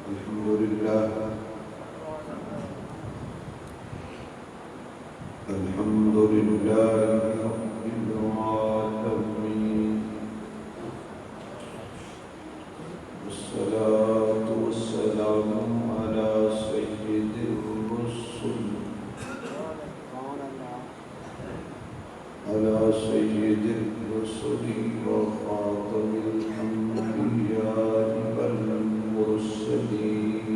अल्हम्दुलिल्लाह अल्हम्दुलिल्लाहि रब्बिल आलमीन वस्सलातु वस्सलामु अला सय्यिदिर रुसूल व खातमिल अंबिया'i वल मुरसलीन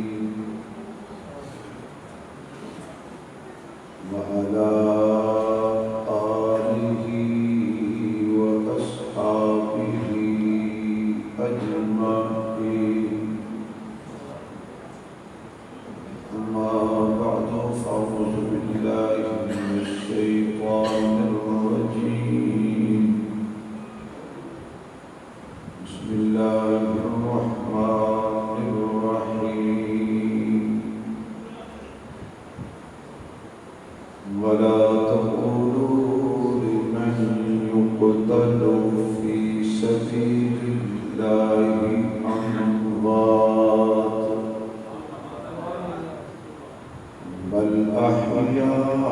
व अला आलिहि व अस्हाबिहि अजमईन। अम्मा बअदु फ़अऊज़ु बिल्लाहि मिनश शैतानिर रजीम। बिस्मिल्लाहिर रहमानिर रहीम। वला तक़ूलू लिमन युक़तलू फ़ी सबीलिल्लाहि अम्वात बल अहयाउन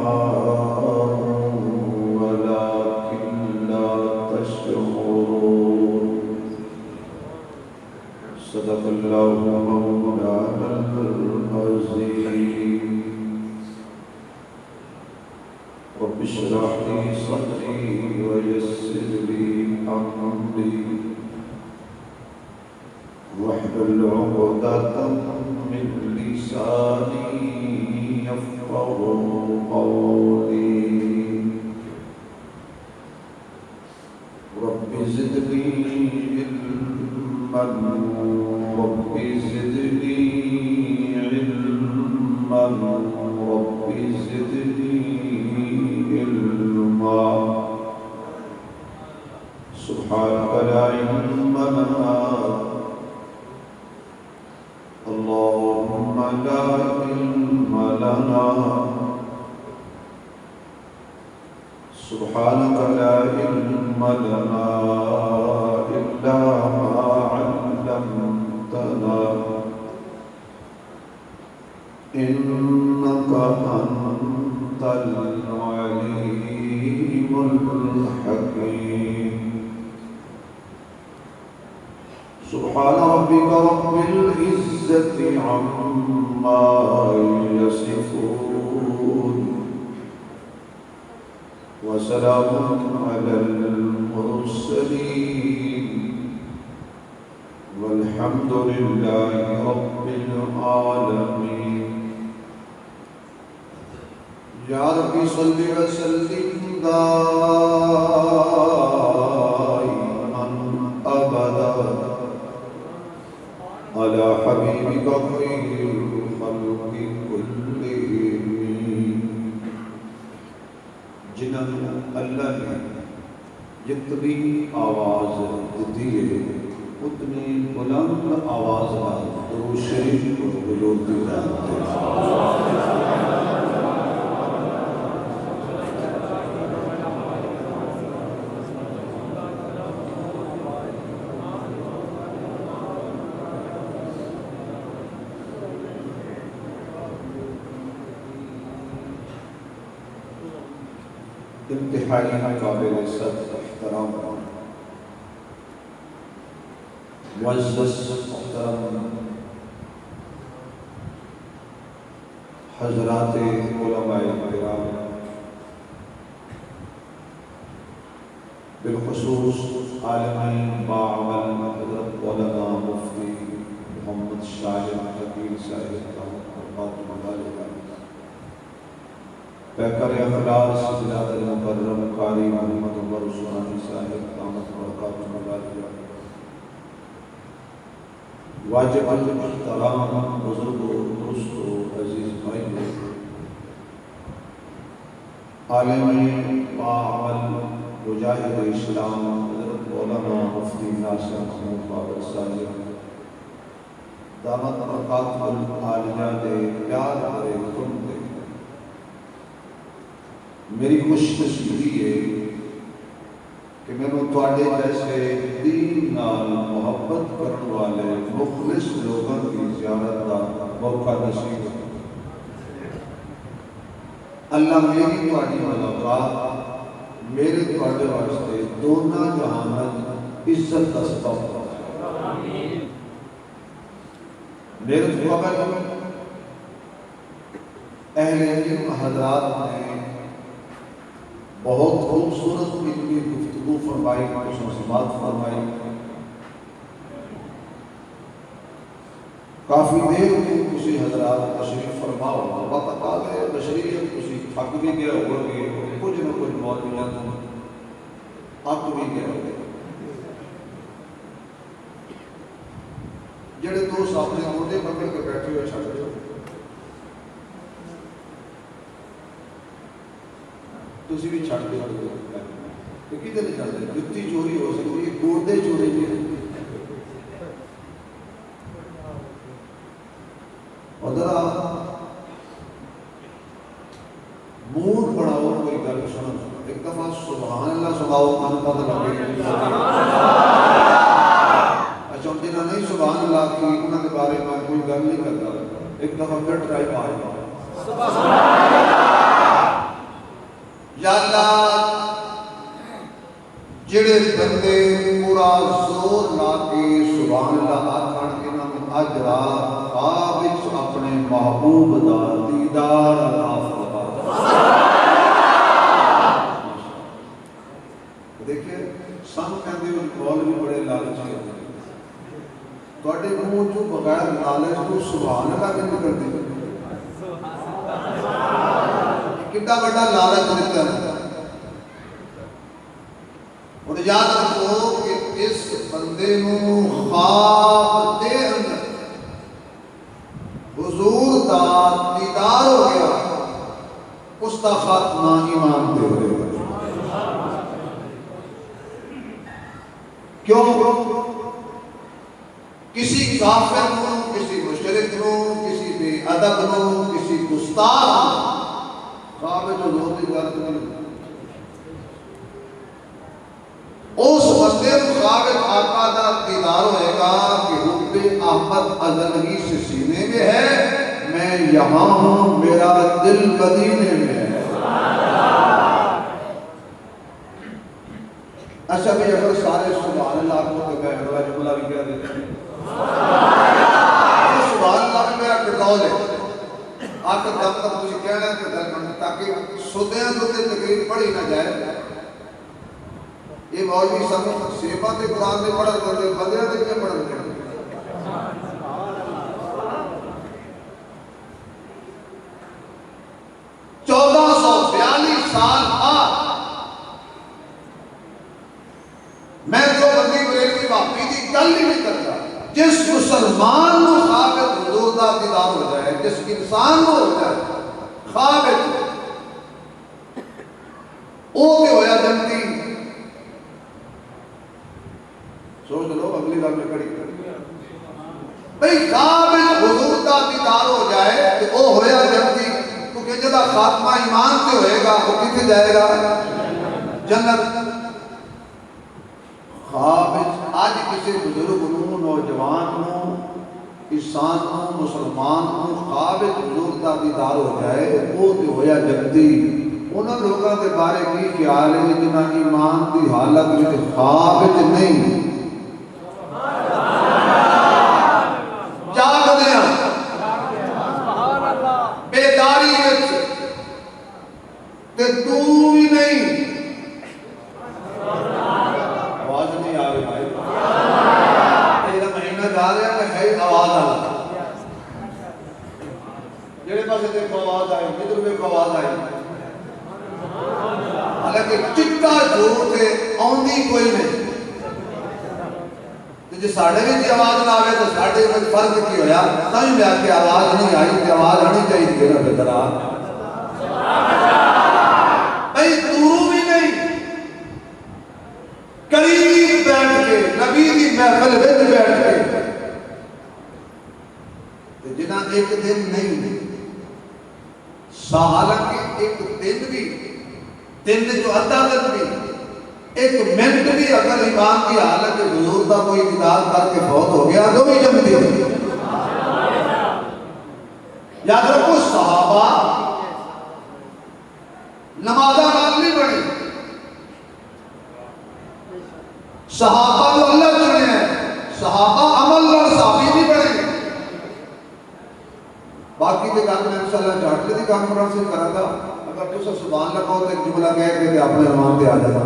वलाकिन ला तशऊरून। सदक़ल्लाहु मौलानल अज़ीम। रब्बि इश्रह ली सदरी व यस्सिर ली अमरी वहलुल उक़दतम मिन लिसानी यफ़क़हू क़ौली। Rabbi ज़िदनी इल्मन rabbi ज़िदनी इल्मन rabbi ज़िदनी इल्मा। सुब्हानक ला इल्म लना अल्लाहुम्मा ला इल्म लना सुब्हानक ला इल्म लना इल्ला मा अल्लमतना इन्नक अंतल अलीमुल हकीम। सुब्हान रब्बिका रब्बिल इज्जति अम्मा यसिफून व सलामुन अलल मुरसलीन वल्हम्दुलिल्लाहि रब्बिल आलमीन। या रब्बी सल्लि व सल्लिम दाइमन अबदा अला हबीबिका खैरिल खल्क़ि कुल्लिहिम। जिन्होंने अल्लाह ने जितनी आवाज़ दी है उतनी बुलंद आवाज़ का दुरूद शरीफ को बुलंदी जानते हैं। इंतहाई काबिल एहतराम मुअज़्ज़ज़ मोहतरम हज़रात उलमाए किराम, बिलख़ुसूस आलिमीन बाअमल हज़रत मौलाना मुफ्ती मोहम्मद शाहिद फ़कीर साहिब पैकर अखलास बिलादल मुकर्रम कारी मोहम्मद उमर उस्मानी साहिब दामत बरकातुहु अलिया। वाजिब अल-एहतराम बुज़ुर्गों, दोस्तों, अज़ीज़ भाइयों, आलिम बाअमल मुजाहिद इस्लाम हज़रत मौलाना मुफ्ती नासिर महमूद बाबर साहिब दामत बरकातुहु अलिया दे प्यार भरे हुक्म दे मेरी खुशनसीबी है कि मैंने तुहाडे जैसे दीन नाल मोहब्बत करने वाले मुखलिस लोगों की ज़ियारत का मौका नसीब हो। अल्लाह मेरी तुहाडी मुलाकात मेरे तुहाडे वास्ते दोनों जहान इज्जत का सबब आमीन। मेरे कबल अहले इल्म हज़रात ने बहुत खूबसूरत इतनी गुफ्तगू फरमाई, खुशनसीबात फरमाई। काफ़ी देर में किसी हजरात तशरीफ फरमाओ वक्त आ गए बशरीयत किसी थक भी गया होगे, कुछ न कुछ मौलवियां तुम अक भी गए होगे। जेड़े दोस्त अपने मोटे पकड़ के बैठे हुए छड़ दो, तुम भी छड़ दो। किधर नहीं चलते, जुत्ती चोरी हो सकती है, गोडे चोरी भी है। मूड बनाओ, कोई गल सुनो, एक दफा सुभान अल्लाह सुनाओ, मन पता लगे। अच्छा जिन्हें नहीं सुभान अल्लाह की उन्होंने बारे में कोई गल नहीं करता, एक दफा फिर ट्राई मार जेड़े बंदे पूरा जोर ला के सुभान अल्लाह आखण इन्होंने अज रात ख्वाब अपने महबूब दा दीदार अता फरमा। देखिए सन कहते मौल भी बड़े लालची होते हैं, थोड़े मुंह चो बगैर लालच तो सुभान अल्लाह नहीं करते। कितना बड़ा लालच दिता है। और याद रखो कि इस बंदे ख्वाब दे अंदर हुजूर दा दीदार हो गया, उसका खात्मा ईमान दे होगा। क्यों? किसी काफिर को, किसी मुशरिक को, किसी बेअदब को, किसी गुस्ताख ख्वाब जो हुजूर दी गल नहीं, उस बंदे को ख्वाब आका दा दीदार होएगा कि हुब्बे अहमद अज़ल ही से सीने में है, मैं यहाँ हूँ, मेरा दिल मदीने में है। अच्छा भी अगर सारे सुभान अल्लाह को तो मैं अगला जुमला भी कह देते हैं, सुभान अल्लाह में मेरा कंट्रोल है। आखिर दम तक मुझे कहना है कि दरमन ताकि सुदया तो तकरीर पढ़ी ना जाए। ये मौलवी सब सेवा के कुरान में पढ़ करते, बंदे के क्या पढ़ते हैं। 1442 साल बाद मैं जो बंदी बरेलवी वापी की गल ही नहीं करता। जिस मुसलमान को ख्वाब हुजूर दा दीदार हो जाए, जिस इंसान को हो जाए ख्वाब ओ ते होया जन्नती। सोच लो अगली गल में कड़ी भाई ख्वाब हुजूर दा दीदार हो जाए तो वो होया जन्नती, क्योंकि जिहदा खात्मा ईमान से होएगा वो किथे जाएगा? जन्नत। ख्वाब आज किसी बुजुर्ग को, नौजवान को, इंसान को, मुसलमान को ख्वाब हुजूर दा दीदार हो जाए वो तो होया जन्नती। उन्होंने लोगों के बारे की ख्याल है जिन्हें ईमान की हालत में ख्वाब नहीं जागदे बेदारी ते तू भी नहीं। आवाज नहीं आ रही भाई, तेरा महीना जा रहा है है आवाज आ जेड़े पास देखो आवाज आई, इधर देखो आवाज आई। हालांकि चिट्टा जोर से आउंदी कोई नहीं। जो साढ़े में आवाज ना आवे तो साढ़े में फर्क की होया तभी मैं आके आवाज नहीं आई तो आवाज आनी चाहिए ना बेदरा भाई। दूर भी नहीं करीब बैठ के नबी की महफिल में बैठ के तो जिना एक दिन नहीं हालांकि एक दिन भी, दिन जो अद्धा दिन भी, एक मिनट भी अगर ईमान की हालत हुजूर का कोई दीदार करके फौत हो गया तो भी जन्नती होगी। याद रखो सहाबा नमाजा नाल नहीं बने, सहाबा जो अल्लाह चुने हैं, सहाबा अमल नाल साबी नहीं बने। बाकी के गल मैं इंशाअल्लाह झाटले दी कॉन्फ्रेंस में करांगा। अगर तुम सुभान अल्लाह कहो तो एक जुमला कह के अपने रमान पे आ जाता।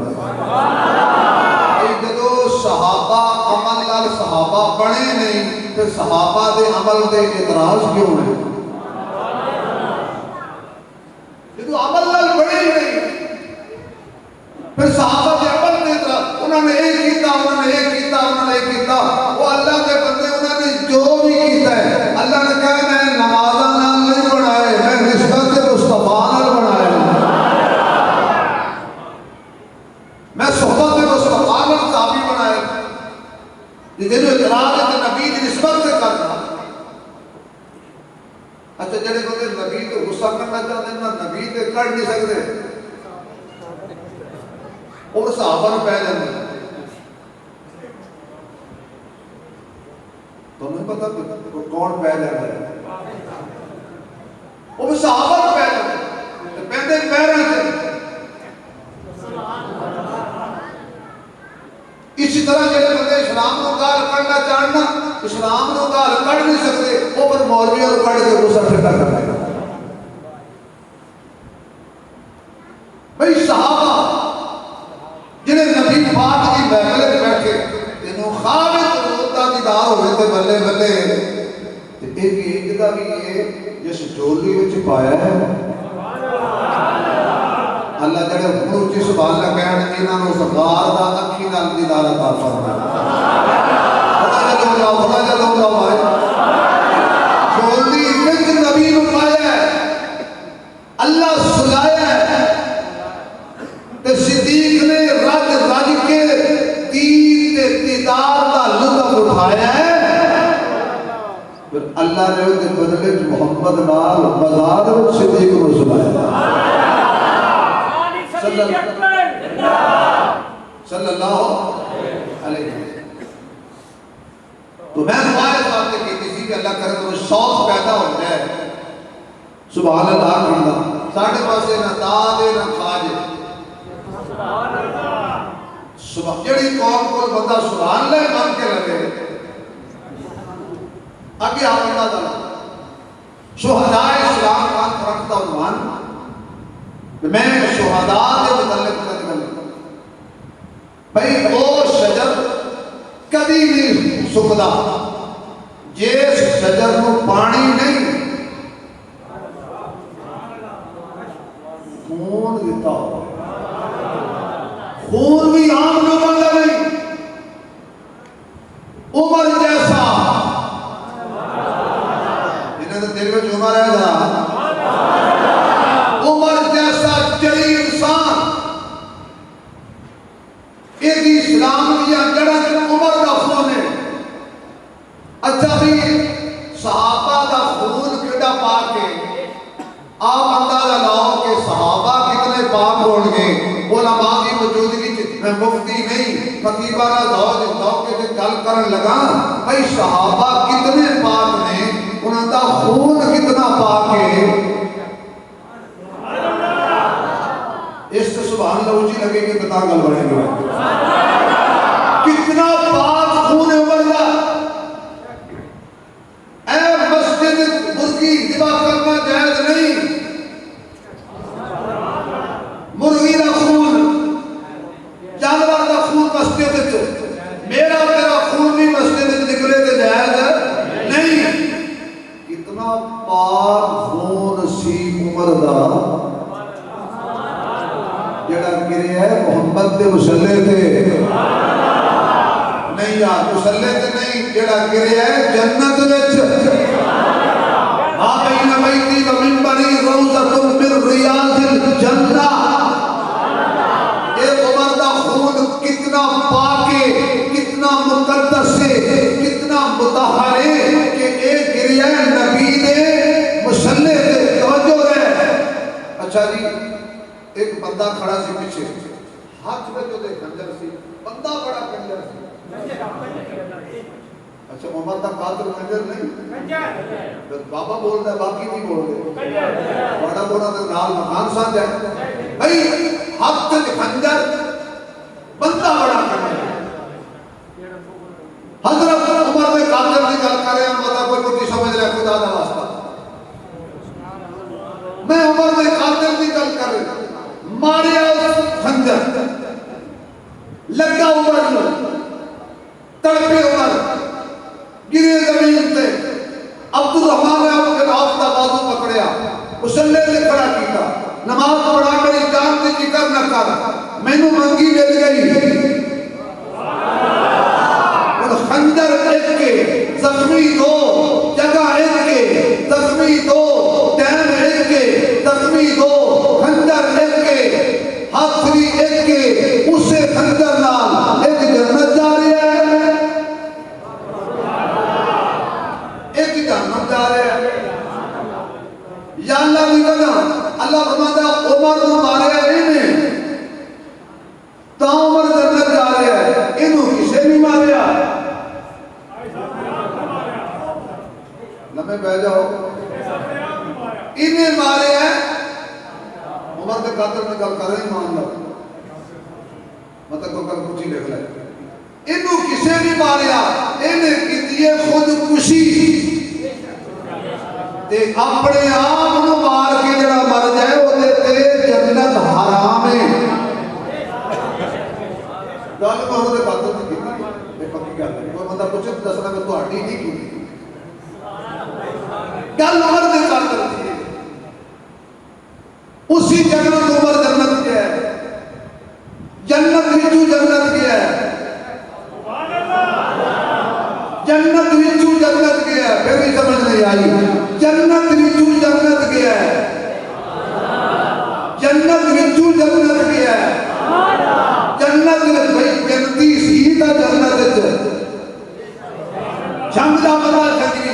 जो सहाबा अमल नाल सहाबा बने नहीं तो सहाबा दे अमल दे इतराज क्यों है? जो अमल नाल बने ही नहीं फिर सहाबा के अमल दे इतराज, उन्होंने एक किया, उन्होंने एक किया, उन्होंने एक किया। वो अल्लाह के बंदे उन्होंने जो भी किया है अल्लाह ने कहा मैं नमाज़ा नाल नहीं बनाए, मैं रिश्ता के मुस्तफा नाल बनाए, मैं सोहबत के मुस्तफा नाल साबी बनाए। जिन्हें इतराज है नबी की निस्बत से करना। अच्छा जेडे बंदे नबी तो गुस्सा करना चाहते हैं ना नबी ते कर नहीं सकते और सहाबा ने पै जाते। तुम्हें पता कौन पै जाता है? वो सहाबा ने पै जाते पैदे पैरों से। इसी तरह जेडे बंदे इस्लाम को गाल करना चाहना इस्लाम को गाल कर नहीं सकते वो पर मौलवियों को कट के गुस्सा ठंडा कर देगा। भाई सहाबा जिन्हें नबी पाक की महफिल में बैठे तेनों ख्वाब होता दीदार होवे ते बल्ले बल्ले ते एक इज्जत भी है जिस झोली विच पाया है अल्लाह जड़े हुण उच्ची सुभान अल्लाह कहण इन्हां नूं सरकार दा अखी नाल दीदार अता फरमाए। बड़ा जल्द भाई झोली विच नबी नूं पाया अल्लाह सुलाया ते सिद्दीक ने रज रज के तीर ते दीदार दा लुत्फ उठाया है। फिर अल्लाह ने उसके बदले मोहम्मद नाल बाजार में सिद्दीक को सुलाया। सल्लल्लाहु अलैहि वसल्लम। तो मैं दुआ इस बात की थी कि अल्लाह करे तो शौक पैदा हो जाए सुभान अल्लाह कहना। साढ़े पासे ना दाद ना खाज सुबह जेड़ी कौम को बंदा सुभान अल्लाह मान के लगे आगे आपका दला शुहदाए इस्लाम का रखता उन्वान मैं शुहदा के मुतल्लिक कर भाई वो शजर कभी नहीं सुकदा जिस शजर को पानी नहीं खून दिता खून भी आम लोगों का नहीं उमर जैसा इन्हें तो दिल में उमर है जरा उमर जैसा जरी इंसान एक इस्लाम की जड़ा उमर का खून है। अच्छा भी सहाबा का खून कितना पाक है आप अंदाजा लाओ कि सहाबा कितने पाक होंगे। उलमा की मौजूदगी मैं मुफ्ती नहीं फकीबाना दौके से गल करन लगा भाई सहाबा कितने पाक ने उनका खून कितना पाक है। इस सुभान अल्लाह ऊंची लगेगी बता गल बढ़ेगी कितना पाक खून है उमर का। ए मस्जिद मुर्गी दिबा करना जायज नहीं। मुर्गी का खून जानवर का खून मस्जिद मेरा तेरा खून भी मस्जिद निकले तो जायज नहीं। कितना पाक खून सी उमर का जड़ा गिरे है मोहम्मद के मुसल्ले थे नहीं यार मुसल्ले ते नहीं जड़ा गिरे है जन्नत विच बैना बैती व मिंबरी रौज़तुम मिन रियाज़िल जन्नह। ये उमर का खून कितना पाक है कितना मुकद्दस है कितना मुतहहर है कि एक गिरे है नबी दे मुसल्ले ते तवज्जो है। अच्छा जी एक बंदा खड़ा सी पीछे हाथ में जो खंजर सी बंदा बड़ा खंजर सी अच्छा उमर का कातिल खंजर नहीं तो बाबा बोलता है बाकी नहीं बोलते बड़ा बोला तो नाल मकान साथ है भाई हक ते खंजर बंदा बड़ा खंजर हजरत उमर ने कातिल की गल कर रहे हैं मतलब कोई कुछ समझ रहा खुदा का वास्ता मैं उमर ने कातिल की गल कर रहा मारिया खंजर लगा उमर तड़पे उमर गिरे जमीन पे अब्दुल रहमान ने अपने आप का बाजू पकड़िया मुसल्ले से खड़ा किया नमाज पढ़ा मेरी जान की जिक्र न कर मैनू मंगी मिल गई और खंजर एक के जख्मी दो जगह एक के जख्मी दो टैम एक के जख्मी दो खंजर एक के हाथरी एक के उसे खंजर नाल एक जन्नत जा रही है जा रहे हैं या अल्लाह की वजह अल्लाह फरमाता उमर को मारे इन्हें ता उमर जन्नत जा रहे हैं इन्हों किसे नहीं मारिया लम्बे बह जाओ इन्हें मारे हैं उमर के कातिल में गल कर रहे मान लो मतलब को कल कुछ ही लिख ले इन्हों किसे नहीं मारिया इन्हें की खुदकुशी अपने आप को मार के जरा मर जाए वो जन्नत हराम है गल मैं कातिल की पक्की गल है कोई बंदा पूछे दसना मैं तुहाडी नहीं की गल उमर दे कातिल की उसी जन्नत उमर जन्नत गया है जन्नत विचू जन्नत गया है जन्नत विचू जन्नत गया है फिर भी समझ नहीं आई जन्नत विचू जन्नत गया है जन्नत विचू जन्नत गया है जन्नत भाई जन्नती सीधा जन्नत जंग दा बंदा जंगी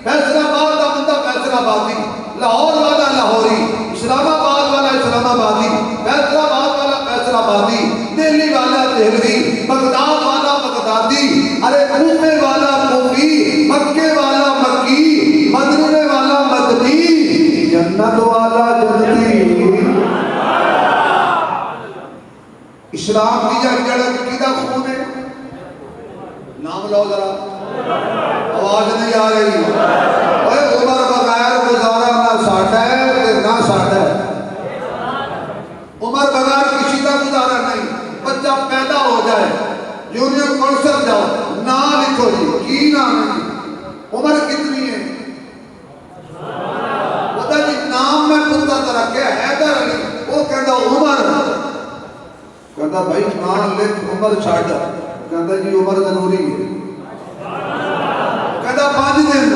फैसलाबाद दा बंदा फैसलाबादी लाहौर वाला लाहौरी इस्लामाबाद वाला इस्लामाबादी फैसलाबाद वाला फैसलाबादी दिल्ली वाला दिल्ली बगदाद वाला बगदादी अरे कूफे वाला कूफी मक्के वाला मक्की मदीने वाला मदनी जन्नत वाला जन्नती इस्लाम की जड़ किदा खून है नाम लो जरा आवाज नहीं आ रही ओए उमर बगैर गुजारा ना साडा है ना साडा उमर बगैर किसी का गुजारा नहीं बच्चा पैदा हो जाए यूनियन कौंसिल जाओ ना लिखो जी की नाम है उम्र कितनी है पता जी नाम में पुत्र का रखे हैदर अली वो कहता उमर कहता भाई नाम लिख उमर छाड़ कहता जी उमर जरूरी है कहता 5 दिन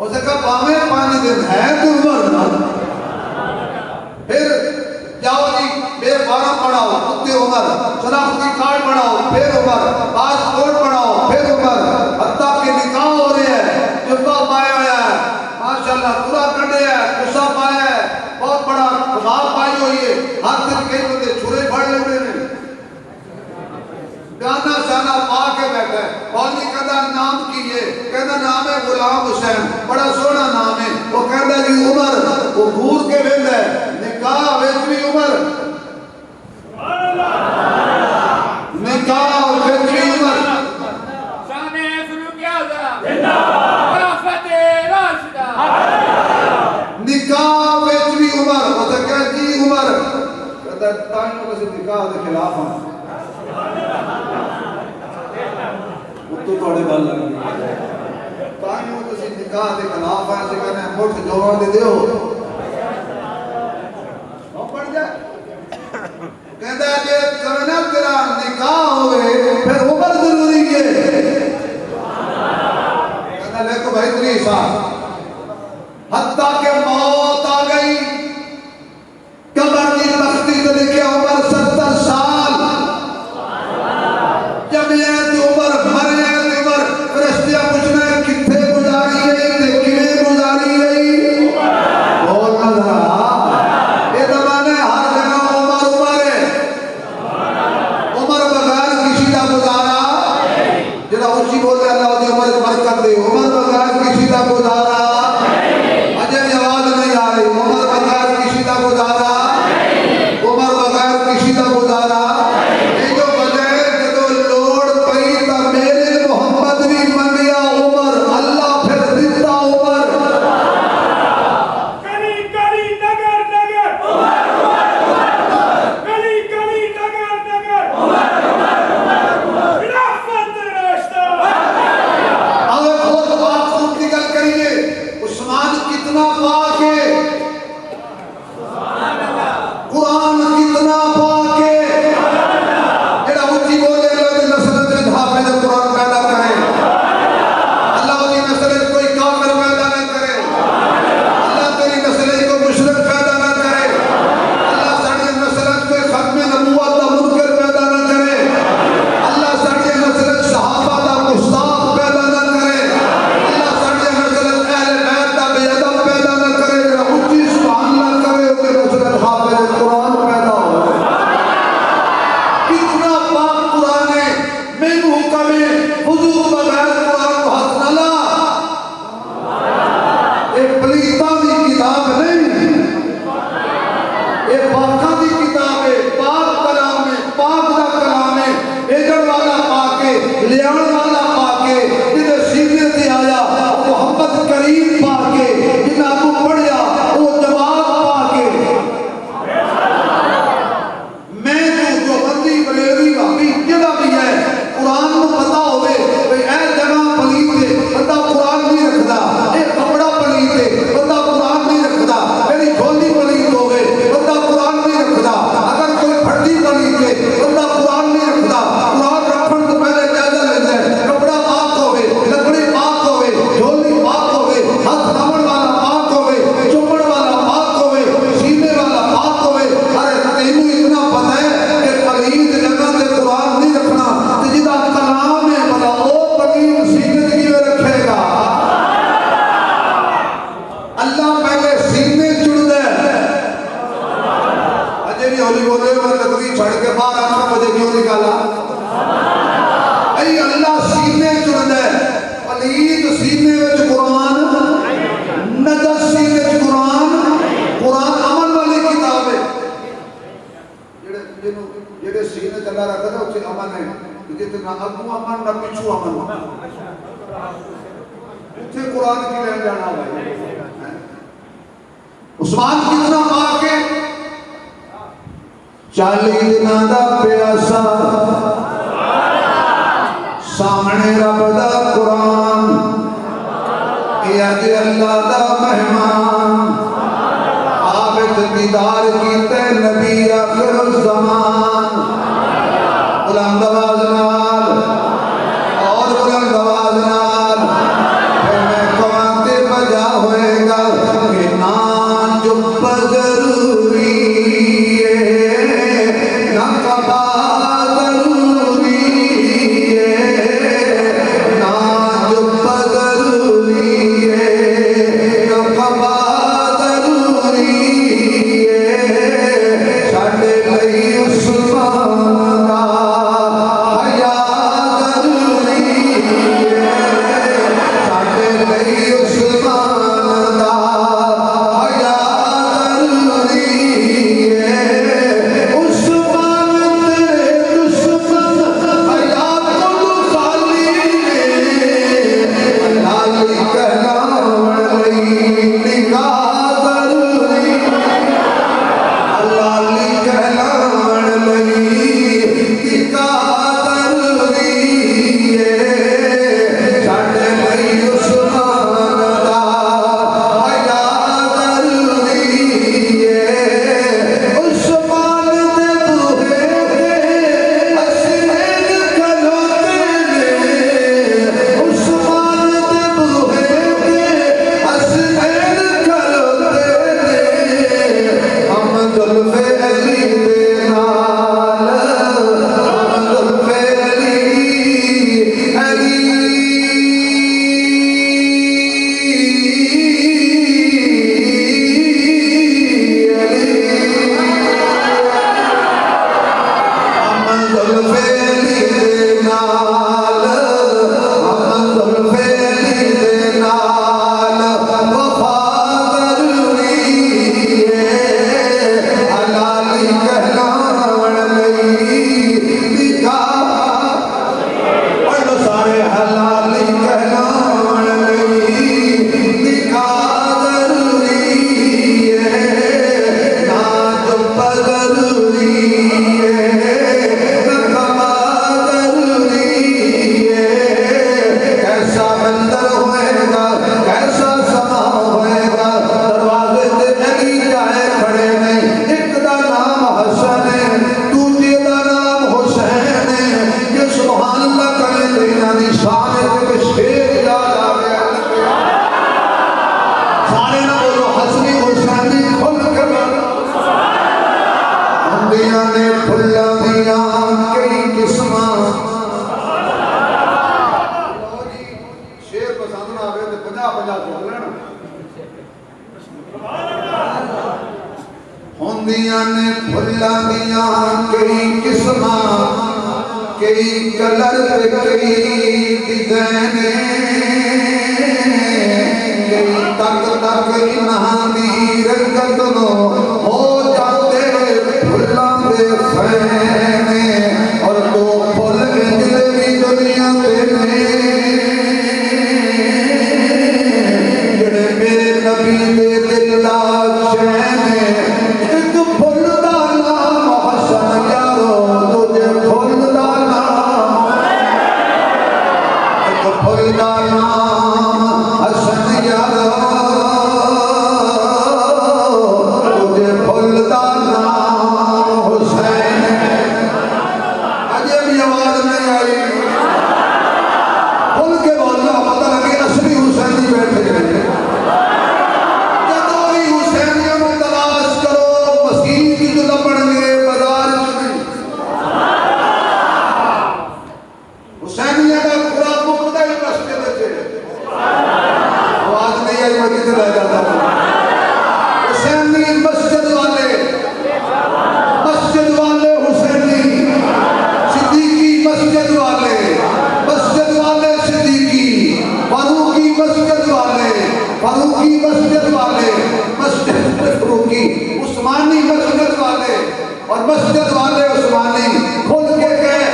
उसे कहा पावे 5 दिन है तो उमर ना फिर जाओ जी बेफारम पढ़ाओ कुत्ते उमर शनाख्ती कार्ड बनाओ फिर उमर पासपोर्ट बनाओ फिर उमर हत्ता के निकाह हो रहे हैं जुब्बा पाया हुआ है माशाल्लाह पूरा कटे है गुस्सा पाया है बहुत बड़ा कमाल पाई हुई है हर दिन कई बंदे छुरे फड़ लेते हैं गाना शाना पा के बैठा है कौली कहता नाम की है कहता नाम है गुलाम हुसैन बड़ा सोहना नाम है वो कहता जी उमर वो घूर के वेंदा है निकाह विच भी उमर निकाह विच भी उमर शाने फुलुकिया जिंदाबाद खिलाफत राशिदा निकाह विच भी उमर वो तो कह जी उमर कहता ताइयों के निकाह के खिलाफ हूं तो थोड़े गल ताइयों के निकाह के खिलाफ है जे कहने मुठ जोड़ दे दियो पड़ जाए कहता जे करना तेरा निकाह होवे फिर उम्र जरूरी है कहता देखो भाई 3 साल हत्ता के मौत आ गई कब्र की तख्ती पे लिखे उम्र 70 साल जब ये उम्र मरे उम्र फरिश्ते पूछना किथे गुजारी है ते किवें गुजारी है उची बोले अल्लाह दी उम्र बरकत दे। उम्र बगैर किसी का गुजारा अजय भी आवाज नहीं आ रही। उम्र बगैर किसी का गुजारा उम्र बगैर किसी का गुजारा ये जो वजह जो लोड़ पई ता मेरे मोहम्मद भी मंगिया उम्र अल्लाह फिर दिता उम्र गली गली नगर नगर गली गली नगर नगर खिलाफत रास्ता अब खुद बात की गल करिए उस्मान कितना पाक है कुरान कितना पाक है जेड़ा उच्ची बोले अल्लाह दी नस्ल च हाफिज कुरान पैदा करे अल्लाह दी नस्ल च कोई काफिर पैदा ना करे अल्लाह तेरी नस्ल च कोई मुशरिक पैदा ना करे अल्लाह साडी नस्ल च कोई खत्म नबूवत दा मुनकर पैदा ना करे अल्लाह साडी नस्ल च सहाबा दा गुस्ताख पैदा ना करे अल्लाह साडी नस्ल च अहले बैत दा बेअदब पैदा ना करे जेड़ा उच्ची सुभान अल्लाह करे ओदे नस्ल च हाफिज कुरान पैदा हो कितना पाक कुरान है मैनू हुक्म है हुजूर बगैर कुरान को हाथ ना ला ये पलीता दी किताब नहीं ये पाका दी किताब है पाक कलाम है पाक दा कलाम है भेजण वाला पाक है लियाण वाला पाक है जिहदे सीने ते आया मोहम्मद करीम पाक है जिन्हां तू पढ़िया वो जवाब पाक है मैं जो बंदी बरेली भाभी जेड़ा भी है कुरान को पता होवे भाई ए जगह पलीत है बंदा कुरान नहीं रखदा ए कपड़ा पलीत है बंदा कुरान नहीं रखदा मेरी झोली पलीत होवे बंदा कुरान नहीं रखदा अगर कोई फट्टी पलीत है बंदा कुरान नहीं रखदा कुरान रखण तो पहले जायजा लेंदा है कपड़ा पाक होवे लकड़ी पाक होवे झोली पाक होवे हाथ रावण वाला पाक होवे चुम्बड़ वाला पाक होवे सीने वाला पाक होवे अरे तेनू इतना पता है कि पलीत जगह ते कुरान नहीं रखना ते जिदा कलाम है भला ओ पलीत सीने ते किवें रखेगा अल्लाह पहले सीने चुनदा है अजे भी होली बोले मैं तकरीर छड़ के बाहर आना मुझे क्यों निकाला ऐ अल्लाह सीने चुनदा है पलीत सीने विच कुरान नजस सीने विच कुरान कुरान अमल वाली किताब है जेड़े सीने चला रखा था उसे अमन है जिते ना अगू अमन ना पिछू अमन उसे कुरान की लेन जाना भाई उस्मान कितना पाक है 40 दिनां दा प्यासा सामने रब दा कुरान ये अज अल्लाह दा मेहमान आबिद दीदार कीते नबी आखिर ज़मान बुलंद आवाज नाल और बुलंद आवाज नाल फिर मैं कवाते बजा होएगा कि ना चुप जरूरी है ना कबा जरूरी है ना चुप जरूरी है ना कबा जरूरी है साडे लई उस 50 चल लेना होंदियां ने फुल्लां दियां कई किस्मां कई कलर ते कई डिजाइन कई तक तक इन्हां दी रंगत नो हो जाते फुल्लां दे फैन और दो फुल इंजले दी दुनिया ते ने जेड़े मेरे नबी दे दिल दा चैन एक फुल दा नाम हसन यारो तुझे फुल दा नाम एक फुल दा नाम हसन यारो तुझे फुल दा नाम हुसैन अजय भी आवाज नहीं आई खुल के बोलना पता लगे असली हुसैनी बैठे हैं जदों भी हुसैनियों को तलाश करो मस्जिद च लभणगे बाजार च नहीं हुसैनिया का पूरा मुकदा ही मस्जिद च आवाज नहीं आई मैं किधर रह जाता हूं हुसैनी मस्जिद वाले हुसैनी सिद्दीकी मस्जिद वाले सिद्दीकी फारूकी मस्जिद वाले मस्जिद फारूकी उस्मानी मस्जिद वाले और मस्जिद वाले उस्मानी खुल के कहे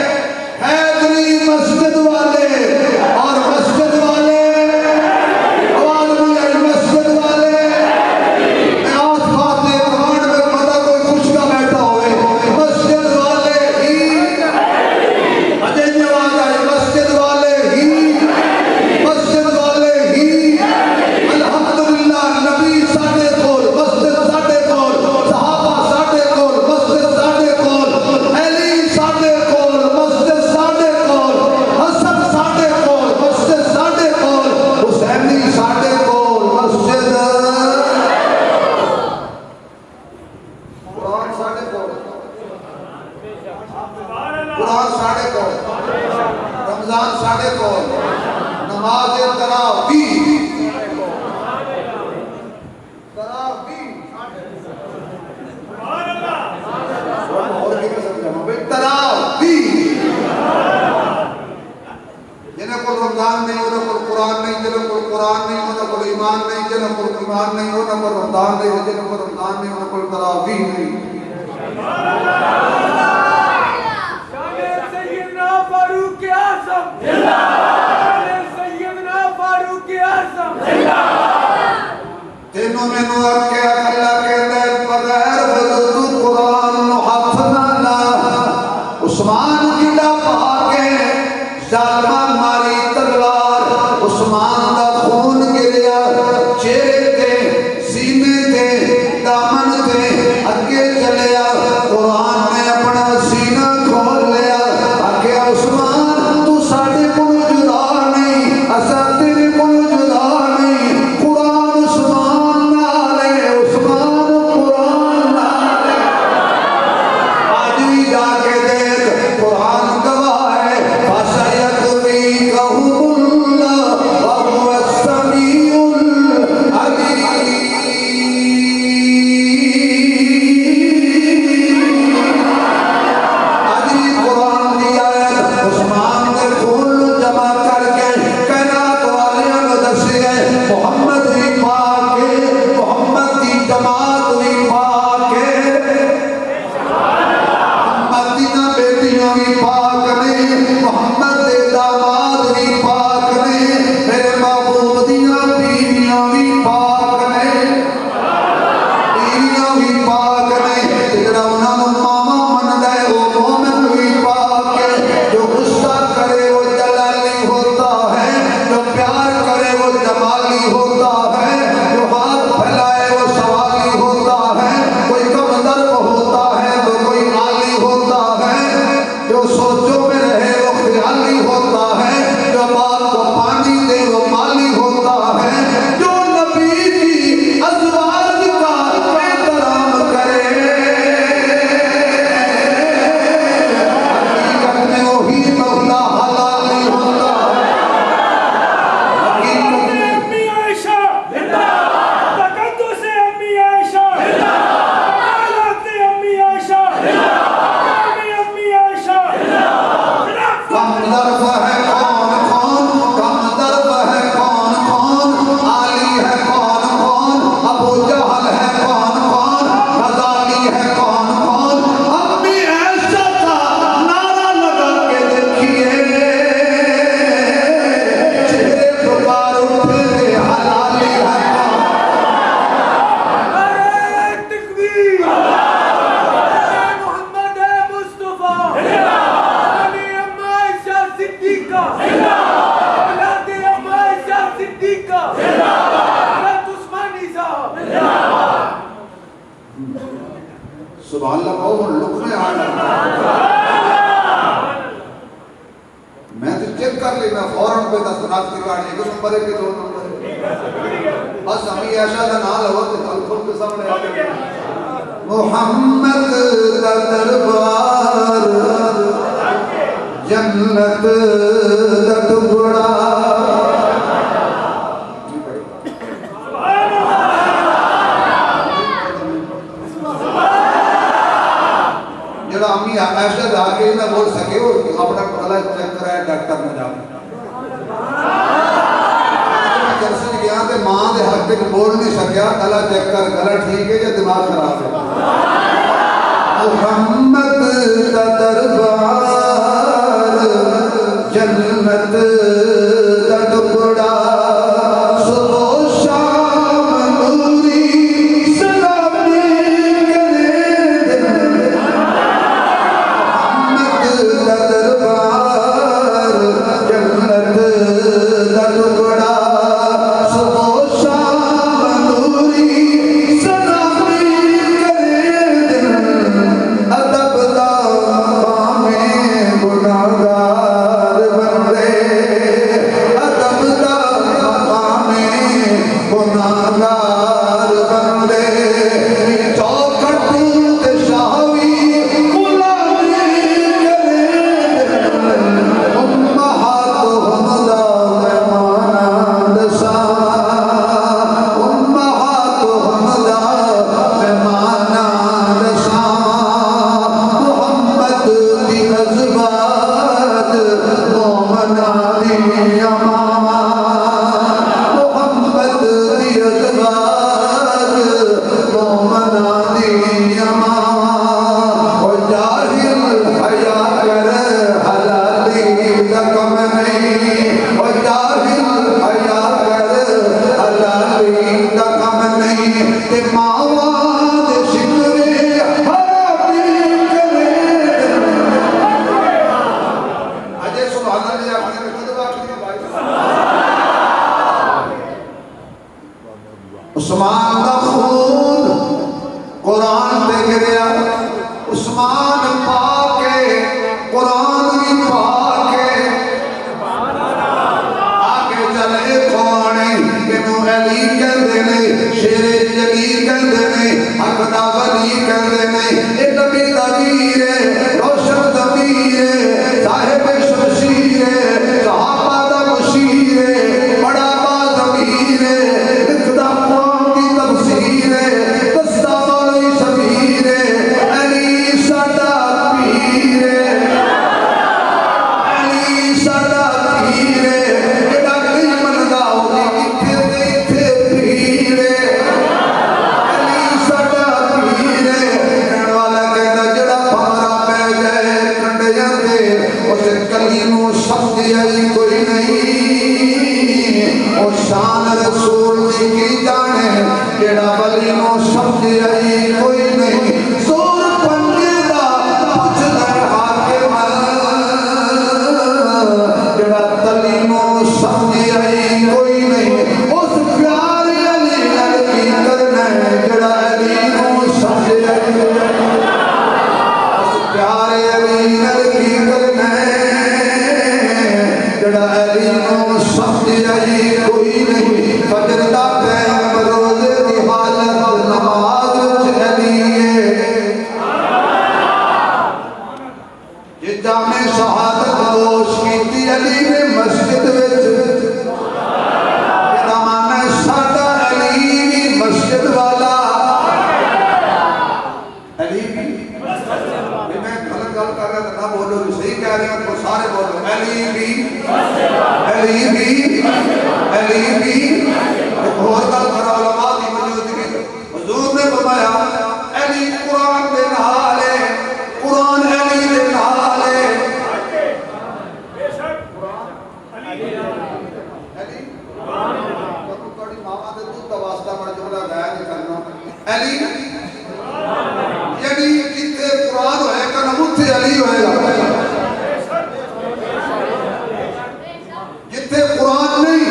हैदरी मस्जिद वाले और मस्जिद वाले आवाज नहीं आई मस्जिद वाले आस पास के कमांड में पता कोई कुछ का बैठा होवे मस्जिद वाले ही अजय जी आवाज आई मस्जिद वाले ही अल्हम्दुलिल्लाह नबी साडे कोल मस्जिद साडे कोल सहाबा साडे कोल मस्जिद साडे कोल अली साडे कोल मस्जिद साडे कोल हसन साडे कोल मस्जिद साडे कोल हुसैनी साडे कोल मस्जिद कुरान साडे कोल रमजान साडे कोल नमाज तरावीह जिन्हें को रमजान नहीं उन्हें को कुरान नहीं जिन्हें को कुरान नहीं उन्हें को ईमान नहीं जिन्हें को ईमान नहीं उन्हें को रमजान नहीं जिन्हें को रमजान नहीं उन्हें को तरावीह नहीं सैयदना फारूक आज़म जिंदाबाद सैयदना फारूक आज़म जिंदाबाद तेनों मैनू आके अल्लाह कहता है बगैर वज़ू तू कुरान नु हाथ ना ला उस्मान किला पाके जालमा मारी तलवार उस्मान दा खून गिरया चेहरे ते सीने ते दामन ते अगे चलिया कुरान ने अपना सीना खोल लिया आके उस्मान तू साडे कोल जुदा नहीं असा तेरे कोल जुदा नहीं कुरान उस्मान नाल है उस्मान कुरान नाल है आज भी जाके देख कुरान गवाह है फसयतुरीकहुमुल्लाह नाक की कहानी एक नंबर है कि 2 नंबर है? बस अभी ऐसा का नाम लो तो खुद के सामने आ गया मोहम्मद का दरबार जन्नत का टुकड़ा जरा अम्मी ऐसा जाके ना बोल सके हो अपना गला चेक कराया डॉक्टर ने जाके दर्शन गया तो मां के हक में बोल नहीं सकिया गला चेक कर गला ठीक है या दिमाग खराब है मोहम्मद का दरबार जन्नत का टुकड़ा उस्मान का खून कुरान पे गिरया उस्मान पाके कुरान भी पाके आगे चले कौन इनू अली कहते ने शेरे जलील कहते ने हक दा वली कहते ने ये नबी दा वीर है रोशन ज़मीर है साहिब शमशीर है सहाबा दा मुशीर है बड़ा बाज़मीर है इक़्तिदा शान रसूल की जाने जेड़ा वली नो समझ आई कोई नहीं जोर पंजे दा पुछदा हाकिम जेड़ा तली नो समझ आई कोई नहीं उस प्यार अली नाल की करना जेड़ा अली नो समझ आई उस प्यार अली नाल की करना जेड़ा अली नो समझ आई फजर दा टाइम रोजे दी हालत नमाज विच अली जे जामे शहादत नोश कीती अली ने मस्जिद विच माना साडा अली भी मस्जिद वाला अली भी मैं गलत गल कर रहा ना बोलो सही कह रहे हो तो सारे बोलो अली भी और गल कर उलमा की मौजूदगी हुजूर ने फरमाया अली कुरान दे नाल है कुरान अली दे नाल है बेशक कुरान अली थोड़ी मामा दे दूध का वास्ता बड़ा जुमला गाया नहीं करना अली यानी जिथे कुरान होएगा ना उथे अली होएगा जिथे कुरान नहीं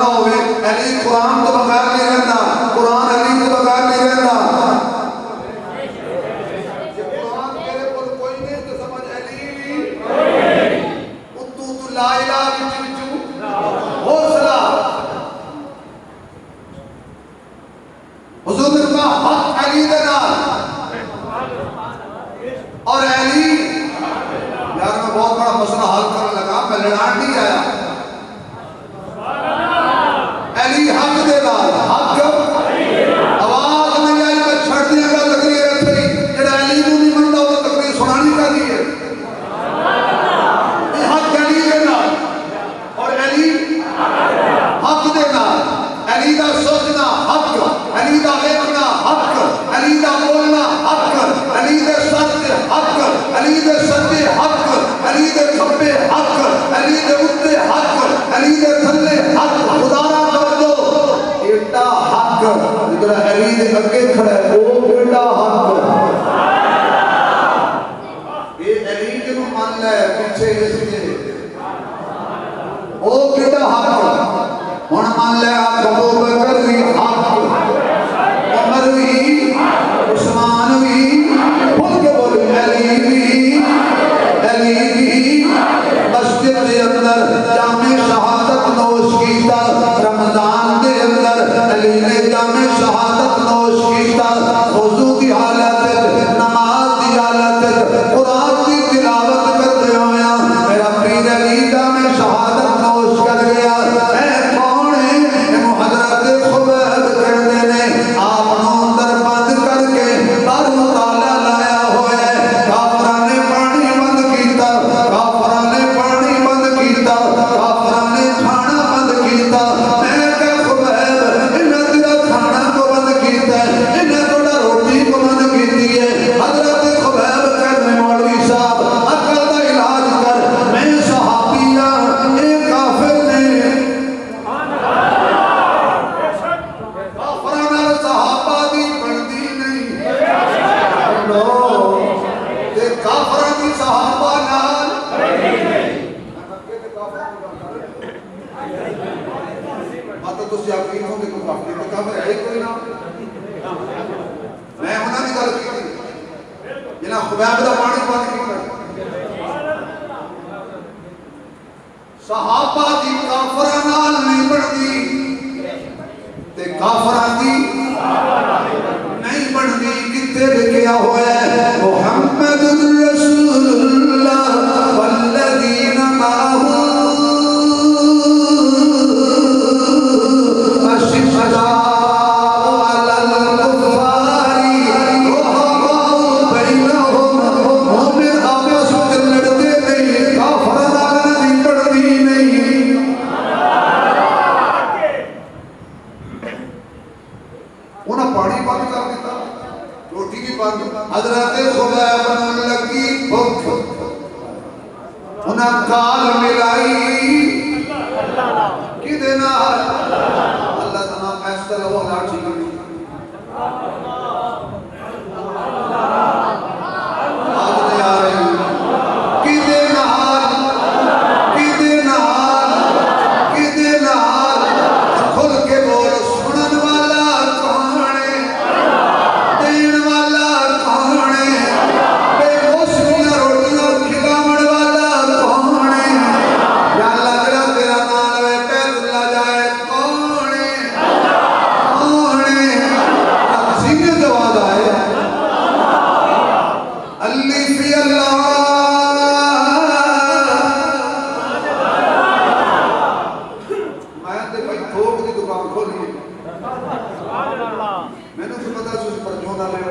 ना होवे अली कुरान तो बगैर नहीं रहता कुरान अली तो बगैर नहीं रहता ये कुरान तेरे को कोई नहीं तो समझ अली तू ला इलाहा विच हौसला हुजूर ने कहा हक अली दे नाल और अली यार मैं बहुत बड़ा मसला हल करने लगा मैं लड़ान नहीं आया अली हक दे नाल हक आवाज नहीं आई मैं छड़ दियागा तकरीर इत्थे जेड़ा अली नूं नहीं मनदा वो तकरीर सुनानी कादी है ये हक अली दे नाल और अली हक दे नाल अली दा सोचना हक अली दा वेखना हक अली दा बोलना हक अली दे सच हक अली दे सच्चे हक अली दे खब्बे हक अली दे उत्ते हक अली दे थल्ले हक खुदारा कर दो एडा हक जिधर अली दे अगे खड़ा है वो एडा हक ये अली जिन्हों मान ले पीछे इसके ओ एडा हक हुण मान ले अबू बकर भी हक उमर भी उस्मान भी बोल के बोले अली भी मस्जिद के अंदर जामे शहादत नोश कीता रमजान के अंदर अली ने जामे शहादत नोश कीता वुजू की हालत नमाज की हालत कुरान की तिलावत करते होया मेरा पीर अली जामे शहादत नोश कर गया ऐ कौन है हजरत खुबैब कहते ने आप अंदर बंद करके दारू ताला लाया हुआ है काफिरां ने पानी बंद कीता काफिरां ने पानी बंद कीता काफिरां ने खाना बंद कीता मैं क्या खुबैब इन्हें तेरा खाना को बंद कीता इन्हें थोड़ा रोटी को बंद कीती है हजरत खुबैब कहते मौलवी साहब अकल का इलाज कर मैं सहाबी हां ये काफिर ने काफिरां नाल सहाबा दी बनदी नहीं लो ते काफिरां दी सहाबा नाल तो तुसी आप की होंगे कोई काफिर है कोई ना मैं उन्हां दी गल कीती जिन्हां खुबैब दा पानी बंद कीता सहाबा दी काफिरां नाल नहीं बनदी ते काफिरां दी नहीं बनदी किथे लिखिया होया है मुहम्मदुर रसूलुल्लाह वल्लज़ीना माहू हजरत खुबैब नूं लगी भुख उन्हां काल मिलाई किदे नाल अल्लाह दा नाम फैसला लो ना ठीक आज नहीं आ रही किदे नाल खुल के बोल सुनन वाला कौन है देण वाला कौन है बेहोशियां रोटियां खिलावन वाला कौन है या अल्लाह तेरा तेरा नाम ले पैदल जाए कौन है सीधे जवाब आए अल्ली फी अल्लाह मैं ते भाई थोक दी दुकान खोली मैंने तो पता सी पर जो ना ले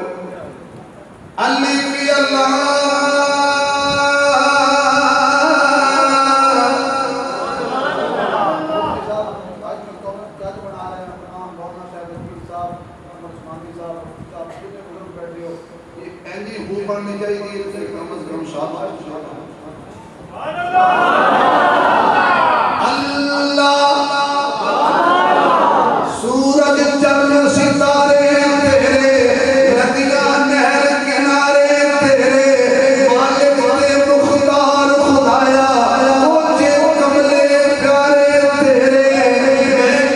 अल्ली फी अल्लाह पढ़नी चाहिए कम से कम शाबाश सूरज चंद्र सितारे तेरे नदियां नहर किनारे तेरे मालिक ते मुख्तार खुदाया ओचे कमले प्यारे तेरे मैं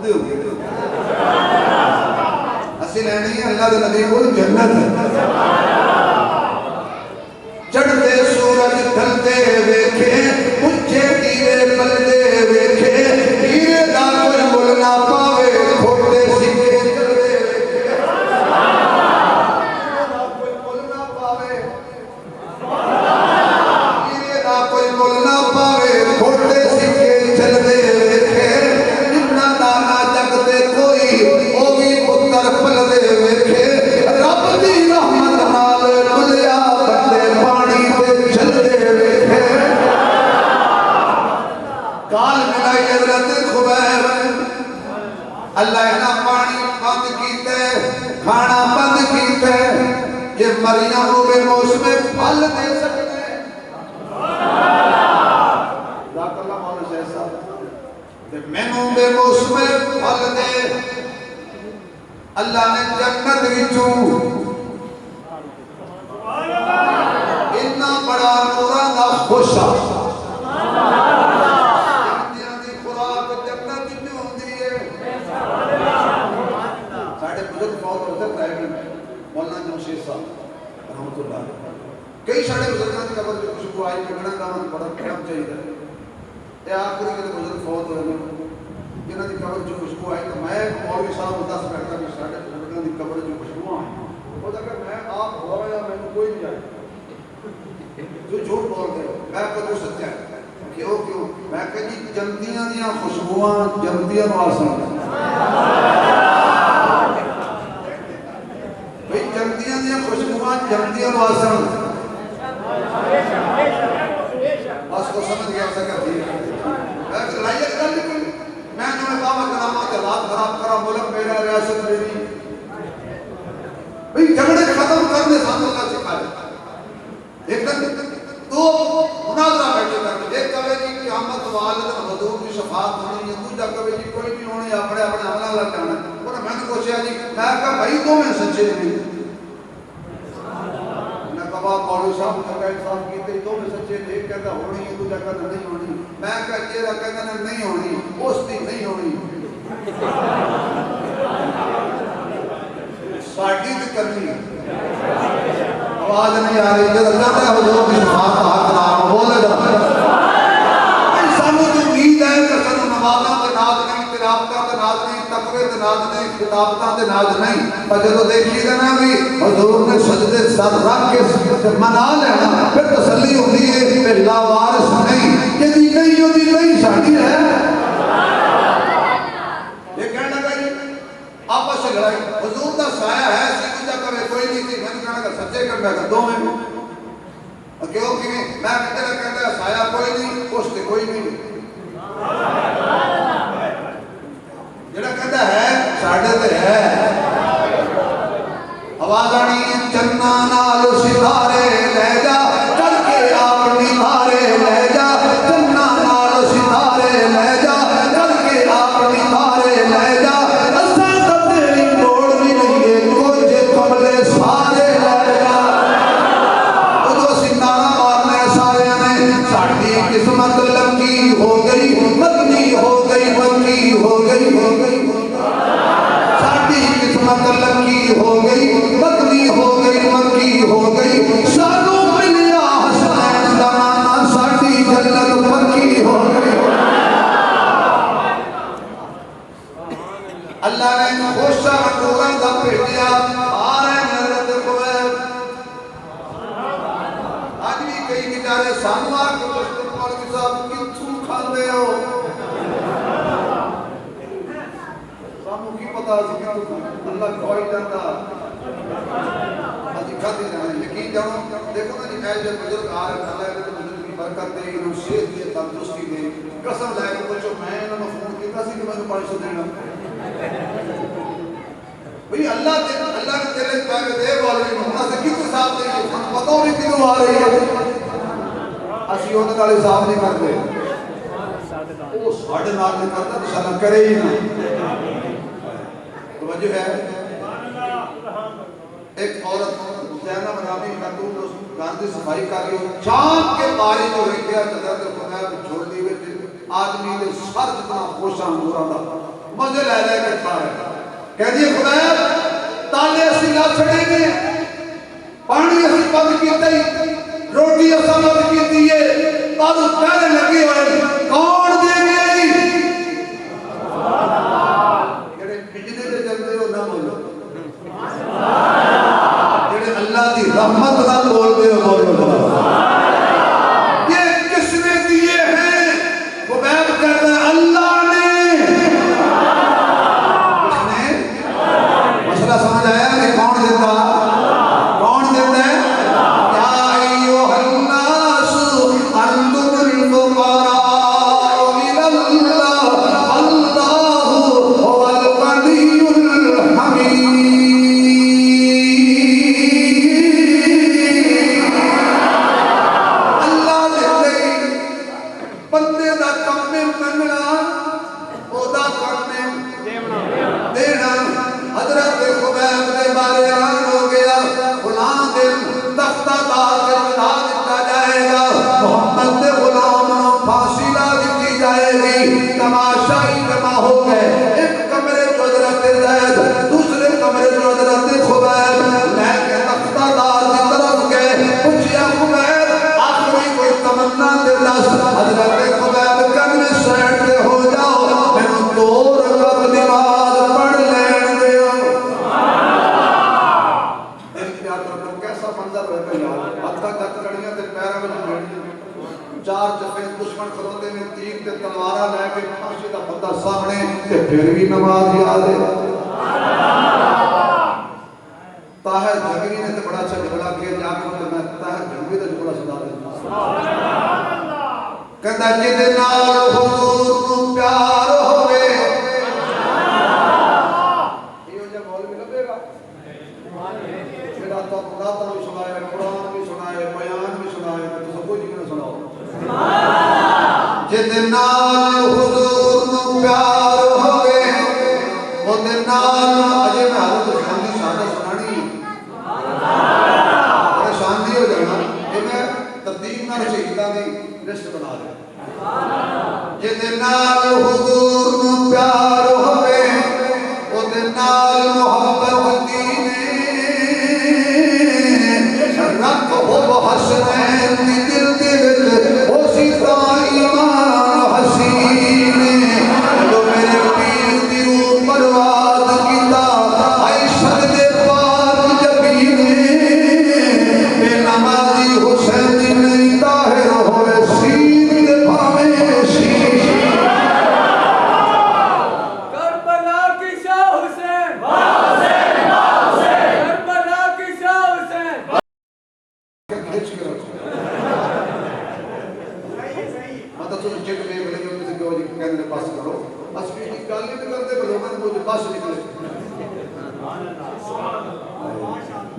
वादे हो गए असि लैनी है अल्लाह के नबी को जन्नत चढ़ते सूरज ढलते वेखे ऊंचे दीवे बलदे वेखे हीरे दा कोई मुल ना पावे खोटे सिक्के चलदे वेखे कोई मुल ना पावे हीरे दा कोई मुल ना पावे खोटे सिक्के चलदे वेखे जिन्ना दाना जगते कोई ओ भी पुत्र पलदे वेखे रब दी रहमत नाल डुलिया बंदे पानी ते चलदे वेखे काल मिलाई हजरत खुबैब अल्लाह ना पानी बंद कीते खाना बंद कीते ये मरियम को बेमौसम फल दे सकते जाकल्ला मौला शेख साहब ते मैनू बेमौसम फल दे अल्लाह ने जन्नत विचों इतना बड़ा नूरां दा खुशा कई साढ़े बुजुर्गों की कबर जो खुशबू आई लगना गाँव बड़ा करम चाहिए आखिरी कभी बुजुर्ग फौत हो जिन्हों की कबर जो खुशबू आई तो मैं मौलवी साहब दस बैठा भी साढ़े बुजुर्गों की कबर जो खुशबू आई वो अगर मैं आप हो या मैंने कोई नहीं आया जो झूठ बोल रहे हो मैं कदों सच्चा है क्यों क्यों मैं कहीं जमदियां दियां खुशबुआं जमदियां वासन भाई जमदियां दियां खुशबुआं जमदियां वासन बस को समझ गया सका ठीक मैं लड़ाई कर ली मैं तुम्हें बाबा करामा के हाथ खराब करा मुल्क मेरा रियासत मेरी भाई झगड़े खत्म करने सामने अल्लाह सिखाए एकदम दो मुनाजरा बैठे करके एक कवे जी कि अहमद वालिद हजूर की शफाअत होनी है दूसरा कवे जी कोई भी होने अपने अपने अमला लगाना और मैंने पूछा जी मैं कहा भाई दो में सच्चे नहीं मैं कहा मौलवी साहब जगह साहब कीते दो में सच्चे नहीं कहता होनी है दूसरा कहता नहीं होनी मैं कहा जेरा कहता नहीं होनी उस दी नहीं होनी साडी ते करनी आवाज नहीं आ रही जब अल्लाह का हुजूर की शफाअत हाथ नाम बोलेगा सानू तो उम्मीद है कि सानू नमाज़ां ते नाज नहीं तिलावतां ते नाज नहीं तकवे ते नाज नहीं किताबतां ते नाज नहीं पर जब देखिएगा ना भी हुजूर ने सजदे सर रख के मना लेना फिर तसल्ली होती है कि लावारिस नहीं यदि नहीं होती नहीं साडी है ये कहने लगा जी आपस में लड़ाई हुजूर का साया है सीधा कवे कोई नहीं थी मैंने कहना सच्चे कर मैं दो में क्यों कि मैं कहता साया कोई नहीं उससे कोई नहीं जेड़ा कहता है साढ़े ते है आवाज आनी चन्ना नाल सितारे ले जा करके अपनी धारे ले जा चन्ना नाल सितारे ले जा करके अपनी धारे ले जा सारे साड़ी किस्मत लकी हो गई मदनी हो गई मक्की हो गई साड़ी किस्मत लकी हो गई मदनी हो गई मक्की हो गई सानू मिलिया हसनैन दमाना साड़ी जन्नत पक्की हो गई अल्लाह ने खुशा नूरां दा भेजिया सानू आके पुछते मौलवी साहब किथों खांदे हो सानू की पता सी किथों अल्लाह कोई जानदा अजी खाते जाने यकीन जानो देखो ना जी मैं जब बुजुर्ग आ रहे अल्लाह ने बुजुर्ग की बरकत दे इन्हों सेहत दी तंदुरुस्ती दे कसम ला के पूछो मैं इन्होंने फोन किया सी कि मैंने 500 देना भाई अल्लाह ने तेरे पैसे दे वाले होना से किस हिसाब से पता नहीं किथों आ रही है ਅਸੀਂ ਉਹਦੇ ਨਾਲ ਹਿਸਾਬ ਨਹੀਂ ਕਰਦੇ ਉਹ ਸਾਡੇ ਨਾਲ ਨਹੀਂ ਕਰਦਾ ਤਾਂ ਸਾਡਾ ਕਰੇ ਹੀ ਨਾ तवज्जो है एक औरत जैनब नामी खातून उस घर की सफाई कर रही चांद के बारिश हो रही है हज़रत खुदा छोड़ दी आदमी के सर जितना पोषा अंगूरां दा मजे ले लेके खा रहे। कहती खुदा ताले असि ला छड़ेंगे, पानी असि बंद कीता ही, रोटी असा बंद कीती है, तालू कहने लगे हुए कौन देंगे? जेड़े बिजली दे चलते हो ना बोलो, जेड़े अल्लाह दी रहमत नाल बोलते हो बोलो। ये किसने दिए हैं? वो बैठ कर अल्लाह ने। किसने? मसला समझ आया कि कौन देता? कौन देता है? या अय्युहन्नासु अंतुमुल फुक़राउ इलल्लाह वल्लाहु हुवल गनियुल हमीद। चार जफे दुश्मन खलोते ने, तीर ते तलवारा लेके फांसी का बंदा सामने, ते फिर भी नमाज याद है। ताहिर जंगली ने तो बड़ा अच्छा झगड़ा किया, जाके तो मैं ताहिर जंगली का झगड़ा सुना देता। कहता जिदे नाल हुजूर को प्यार होवे, ये जब मौलवी भी लगेगा, जेड़ा तो खुदा भी सुनाए, कुरान भी सुनाए, बयान भी सुनाए, तो सब कुछ ही सुनाओ। जिदे नाल हुजूर को प्यार होवे, ओदे नाल अजे मैं हर शादी सादा सुनानी परेशानी हो जाना, ये मैं तरतीब नाल शहीदां दी लिस्ट बना दे। जिदे नाल हुजूर को प्यार होवे, ओदे नाल मोहब्बत दीने रख हो हसनैन दी दिल दे विच ओ सीता ईमान हसीन तो मेरे पीर दी रूह बर्बाद कीता आई सजदे पाक जबीन बे नमाजी हुसैन जी नहीं ताहिर होए सीर दे भावे शीर। करबला की शाह हुसैन, करबला की शाह हुसैन। मतलब तुम चेक में बोले कि मुझे कहो जी कहने पास करो, बस भी गल नहीं करते पर लोगों को बस निकले,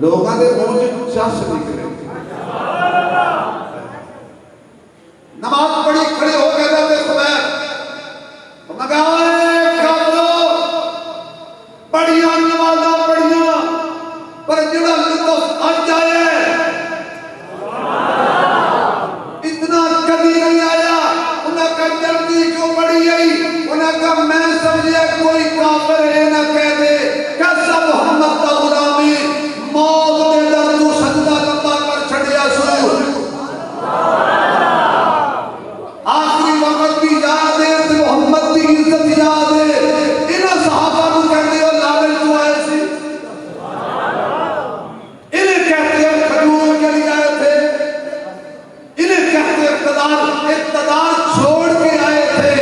लोगों के मुंह से चस निकले। नमाज पढ़ी खड़े हो गए थे खुदा मगाए कर दो पढ़िया नमाजा पढ़िया, पर जिहड़ा लुत्फ अज आए इतना कभी नहीं आया। उन्हें कहा जल्दी क्यों पड़ी आई, उन्हें कहा मैं समझिया कोई काफिर है ना कह दे कैसा मोहम्मद का गुलामी मौत दे दर तू सजदा लंबा कर छड़िया सू। आखिरी वक्त भी याद है ते मोहम्मद की इज्जत याद है। इन्हें सहाबा को कहते हो लालच तू आए सी, इन्हें कहते हैं खजूर के लिए आए थे, इन्हें कहते इक़्तिदार छोड़ के आए थे,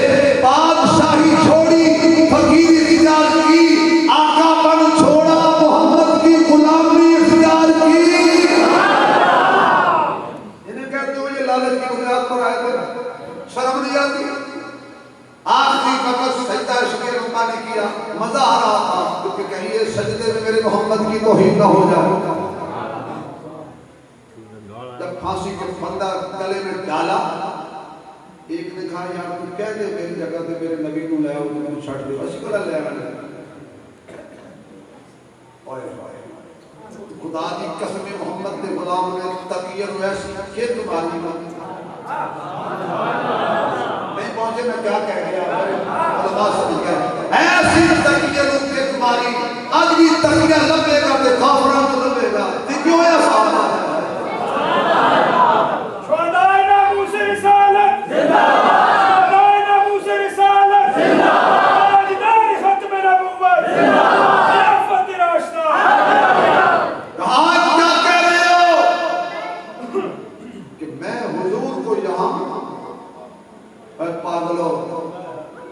बादशाही छोड़ी, फकीरी इख्तियार की, आकापन छोड़ा, मोहम्मद की गुलामी इख्तियार की। इन्हें कहते हो ये लालच की बुनियाद पर आए थे, शर्म नहीं आती। आखिरी वक्त सजदा शकीर रुका ने किया, मजा आ रहा था क्योंकि कहीं ये सजदे में मेरे मोहम्मद की तौहीन ना हो जाए। जब फांसी के फंदा गले में डाला, एक ने कहा यार तू कह दे मेरी जगह पे मेरे नबी को ले आओ, मैंने छड़ दे बस को ले आया। ओए ओए खुदा की कसम मोहम्मद के गुलाम ने तकियत वैसी के तुम्हारी नहीं पहुंचे मैं क्या कह गया, अल्लाह समझ गया। ऐसी तकिए नु किक मारी अज भी तकिया लभेगा ते काफरां तो लभेगा ते क्यों ऐसा शुहदाए नामूस रिसालत जिंदाबाद, शुहदाए नामूस रिसालत जिंदाबाद, ताजदार खत्म नबुव्वत जिंदाबाद, खिलाफत राशिदा। आज क्या कह रहे हो कि मैं हुजूर को यहाँ पागलो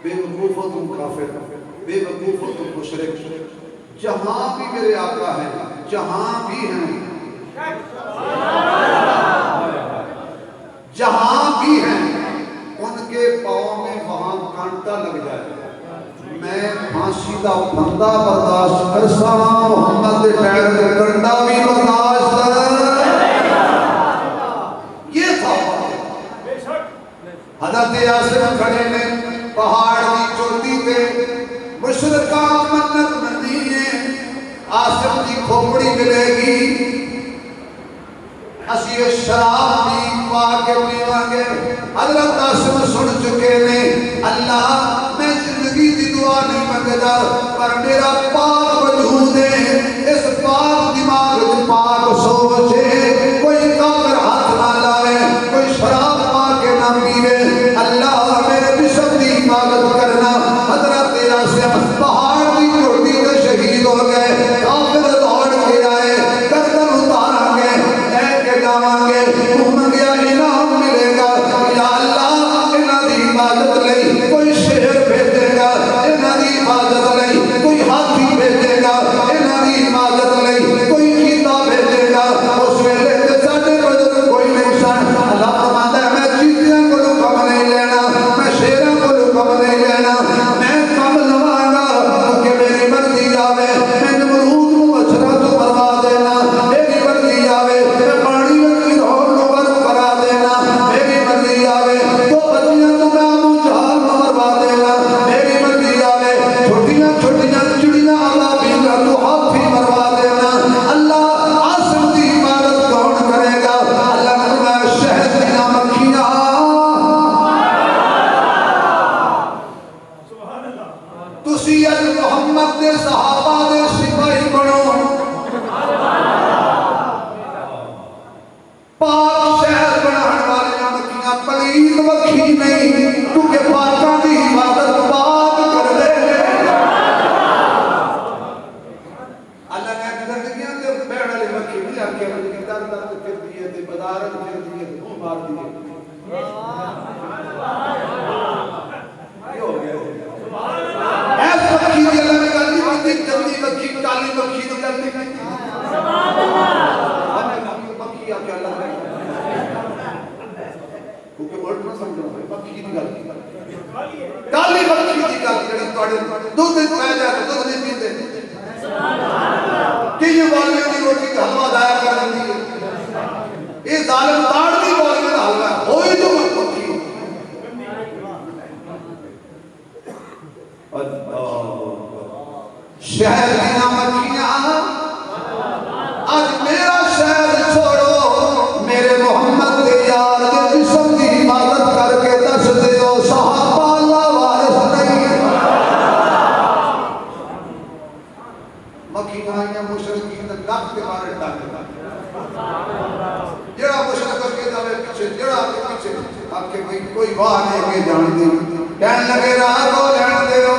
बेवकूफो तुम काफिर, बेवकूफो तुम मुशरिक, जहां भी मेरे आका हैं, जहां भी हैं, जहां भी हैं, उनके पाँव में वहां कांटा लग जाए, मैं फांसी का फंदा बर्दाश्त कर सका, मोहम्मद के पैर के कंडा भी बर्दाश्त कर। ये था हज़रत यासिर खड़े ने पहाड़ की चोटी पे, मुशरिका मन्नत मंदी है आसिम की खोपड़ी मिलेगी, असी ये शराब पी पा के पीवांगे। हज़रत आसिम सुन चुके ने, अल्लाह मैं जिंदगी की दुआ नहीं मंगदा पर मेरा पाक वजूद है, इस पाक दिमाग में पाक सोच है, कोई काफिर हाथ ना लावे, कोई शराब पा के ना पीवे, अल्लाह मेरे बिशप की हिफाजत करना। हज़रत आसिम पहाड़ की चोटी पे शहीद हो गए, काफिर दौड़ के आए, गर्दन उतारेंगे, लेके जावांगे, मंगिया इनाम मिलेगा, या अल्लाह इन्हां दी हिफाजत लई कोई शेर भेजेगा, इन्हां दी हिफाजत लई कोई हाथी भेजेगा, इन्हां दी हिफाजत लई कोई चीता भेजेगा। उस वेले ते साडे कोल कोई नहीं सन। अल्लाह फरमांदा है मैं चीतियां कोलों कम नहीं लेना, मैं शेरां कोलों कम नहीं लेना, मैं कम लवांगा कि मेरी मर्जी आवे, मैं नमरूद को मच्छरां तो मरवा देना, मेरी मर्जी आवे मैं पानी में गिरौन को बर्फ करा देना, मेरी मर्जी आवे तो बच्चियां तो मैं अबू जहल को मरवा देना, मेरी मर्जी आवे छोटियां छोटियां चिड़ियां अबाबील तो हाथी मरवा देना। अल्लाह आसिम की इबादत कौन करेगा? अल्लाह ने फरमाया शहद दी मक्खियां, तुसी अज मोहम्मद दे सहाबा दे सिपाही बनो, पाक शहर बनाने वाले मक्खियां पलीत मक्खी नहीं, क्योंकि पाकां दी हिफाजत पाक कर दे। अल्लाह ने जिंदगियां ते बैठ वाली मक्खी नहीं आके दर दर फिरदी है ते बाजार में फिरदी है, मुंह मारदी है। ये हो गया ऐस मक्खी दी अल्लाह ने गल नहीं की, जल्दी मक्खी काली मक्खी दी गल नहीं की। सुभान अल्लाह मक्खी आके अल्लाह ने क्योंकि वर्ड ना समझो मक्खी दी गल काली मक्खी दी गल जेड़ी ਤੁਹਾਡੇ दूध पै जाए दूध नहीं पीते, कि ये वालियों की रोटी का हलवा दाया कर देती है, ये जालिम ताड़ दी वालियों का हलवा हो ही जो मक्खी। शहर की मक्खियां आज मेरा शहर छोड़ो, मेरे मोहम्मद के यार के जिस्म की हिफाजत करके दस दो सहाबा अल्लाह वारिस नहीं। मक्खियां आईयां मुशरिकीन दे नक ते मारे डाक, जेड़ा मुशरिक करके जावे पीछे, जेड़ा के पीछे आके भाई कोई वाह नहीं के जान दे, कहने लगे राह को लेण देओ,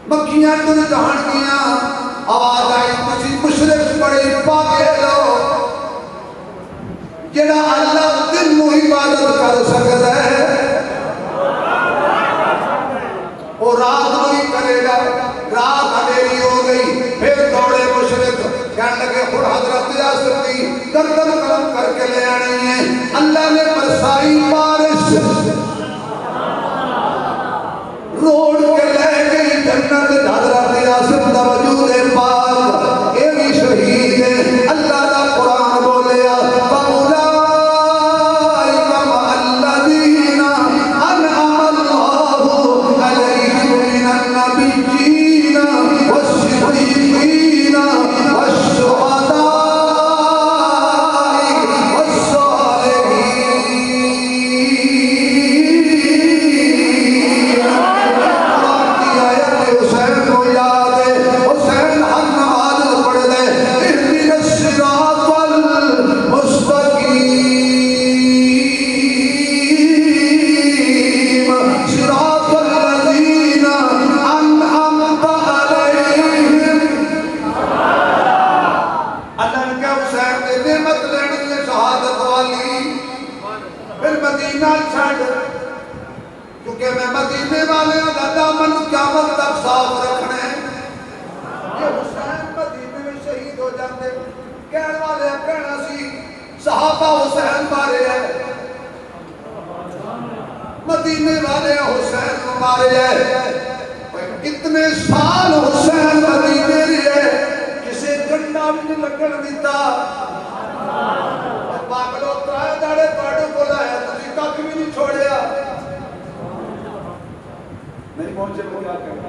मक्खियां तुझ जान दिया, आवाज आई तुझी मुशरिक बड़े पाके लो, जेड़ा अल्लाह दिन नूं इबादत कर सकदा है वो रात नूं ही करेगा। रात अंधेरी हो गई, फिर दौड़े मुशरिक, कहने लगे हुण हजरत यासिर की गर्दन कलम करके ले आनी है। अल्लाह ने बरसाई बारिश, रोड के ले गई जन्नत, हजरत यासिर दा वजूद है पाक, ये भी शहीद है। अल्लाह दा कुरान बोलिया फउलाइका मअल्लज़ीना अनअम अल्लाहु अलैहिम मिनन नबिय्यीना वस्सिद्दीक़ीना वश्शुहदाई वस्सालिहीन। जाते कहने वाले कहना सी सहाबा हुसैन मारे है मदीने वाले हुसैन को मारे है कितने साल हुसैन मदीने रहे किसे डंडा भी नहीं लगन दिता पागलो त्राए दाड़े पाड़ो बोलाया तुझे कख भी नहीं छोड़िया नहीं पहुंचे वो क्या करें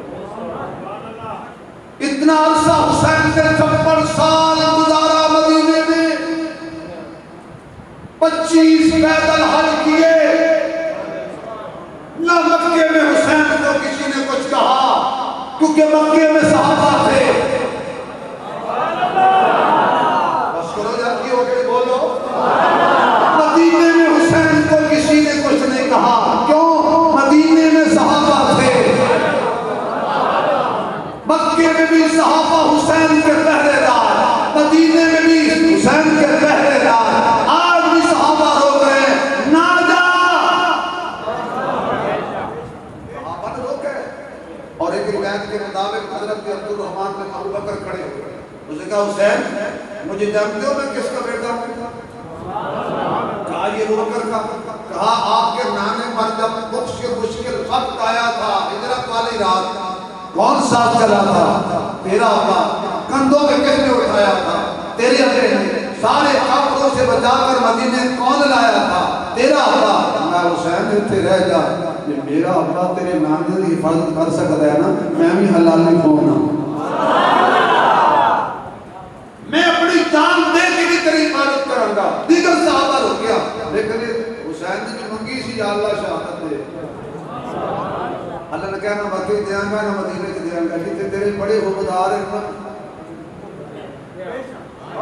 इतना अरसा हुसैन ने 56 साल गुजारा मदीने में 25 पैदल हज किए न मक्के में हुसैन को किसी ने कुछ कहा क्योंकि मक्के में सहाबा थे बस करो जाती हो गए बोलो मदीने में हुसैन को किसी ने कुछ नहीं कहा क्यों मदीने में सहाबा थे मक्के में भी सहाबा हुसैन के पहरेदार मदीने में भी हुसैन के पहरेदार आज भी सहाबा रोक रहे हैं ना जा सहाबा ने रोके और एक रिवायत के मुताबिक हजरत अब्दुल रहमान बिन अबू बकर खड़े हुए उसने कहा हुसैन मुझे जानते हो मैं किसका बेटा हूं कहा ये रोकर का कहा आपके नाने पर जब मुश्किल वक्त आया था हिजरत वाली रात कौन साथ चला था तेरा अब्बा कंधों पे किसने उठाया था तेरे अब्बे ने सारे काफिरों से बचाकर मदीने कौन लाया था तेरा अब्बा मैं हुसैन इत्थे रह जा ये मेरा अब्बा तेरे नाने की हिफाजत कर सकता है ना मैं भी हलाली खोना मैं अपनी जान दे के भी तेरी हिफाजत करूंगा दीगर साहबा रुक गया लेकिन हुसैन ने मंगी सी या अल्लाह शहादत दे अल्लाह ने कहना बाकी देंगा ना मदीने के देंगा जितने तेरे बड़े हुबदार हैं ना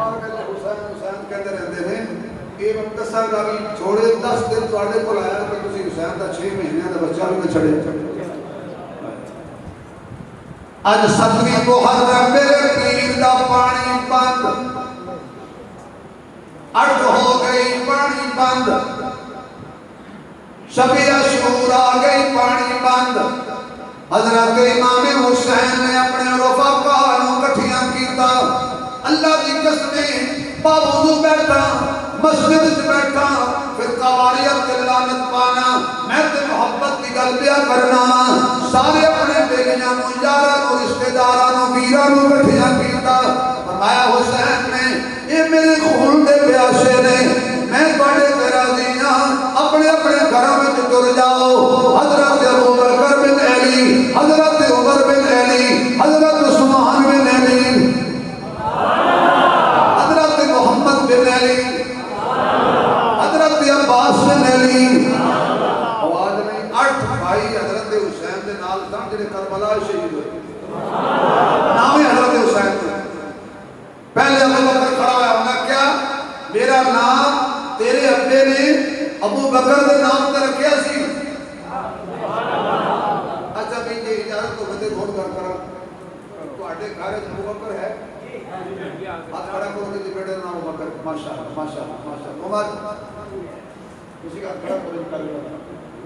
और कहते हुसैन हुसैन कहते रहते हैं ये मैं दसांगा भी छोड़े 10 दिन ਤੁਹਾਡੇ ਕੋਲ ਆਇਆ ਕਿ ਤੁਸੀਂ ਹੁਸੈਨ ਦਾ 6 ਮਹੀਨਿਆਂ ਦਾ ਬੱਚਾ ਵੀ ਨਾ ਛੱਡੇ ਅੱਜ 7ਵੀਂ ਮੁਹर्रम ਮੇਰੇ ਪੀਰ ਦਾ ਪਾਣੀ ਬੰਦ अट हो गई पानी बंद शबी अशूर आ गई पानी बंद हजरत इमाम हुसैन ने अपने रफाका कठिया किया अल्लाह की कसमें बावजू बैठा मस्जिद च बैठा फिर कवारियत लानत पाना मैं ते मोहब्बत की गल पिया करना सारे अपने बेगियां यारां रिश्तेदारां वीरां कठिया किया फरमाया हुसैन ने ये मेरे खून दे प्यासे ने मैं बड़े तेरा दिया अपने अपने घरों में तुर जाओ हजरत अबू बकर बिन अली हजरत उमर बिन अली हजरत उस्मान बिन अली हजरत मोहम्मद बिन अली हजरत अब्बास बिन अली आवाज नहीं 8 भाई हजरत हुसैन के नाल सन जिहड़े करबला शहीद हुए नाम है हजरत हुसैन पहले अबू बकर खड़ा हुआ उन्हें क्या मेरा नाम तेरे अब्बे ने अबू बकर के नाम पर रखा सी अच्छा भाई जी इजाजत तो बंदे घोड़ कर ਤੁਹਾਡੇ ਘਰ अबू बकर है हाथ खड़ा करो कि बेटे नाम अबू बकर माशाल्लाह माशाल्लाह माशाल्लाह उमर किसी का खड़ा करो कर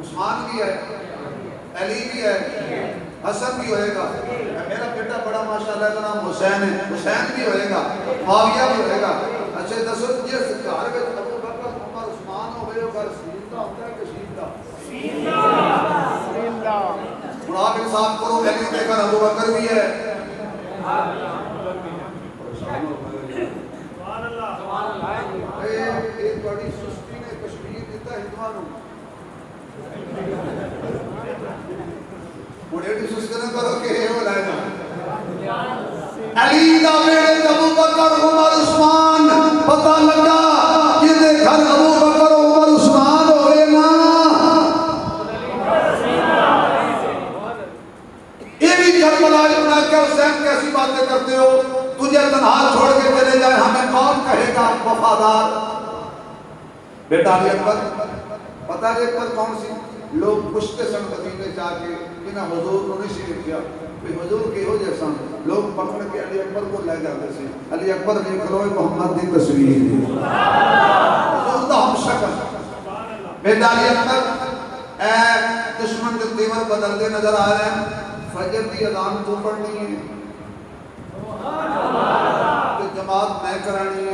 उस्मान भी है अली भी है हसन भी होएगा मेरा बेटा बड़ा माशाल्लाह का नाम हुसैन है हुसैन भी होएगा मुआविया भी होएगा अच्छा दसो जिस घर में अबू बकर उमर उस्मान हो गए घर सीधा होता है कि सीधा सीधा और आप इंसाफ करो अली के घर अबू बकर भी है सुभान अल्लाह एक बड़ी सुस्ती ने कश्मीर दिता हिंदुओं मुझे सुस्त न करो कि ये हो लाएगा अली दा बेटे अबू बकर उमर उस्मान पता लगा ये दे घर अबू बकर उमर उस्मान होए ना ये भी करबला बना के हुसैन कैसी बातें करते हो तुझे तन्हा छोड़ के चले जाए हमें कौन कहेगा वफादार बेटा अली अकबर पता है अकबर कौन सी लोग पूछते सन मदीने जाके बिना हुजूर को नहीं सीख किया भाई हुजूर के हो जैसा लोग पकड़ के अली अकबर को ले जाते थे अली अकबर देख लो मोहम्मद की तस्वीर हुजूर दा हम शक्ल बेटा अली अकबर ए दुश्मन के तेवर बदलते नजर आ रहे हैं फजर की अजान तो पढ़नी है तो जमात बात मैं करानी है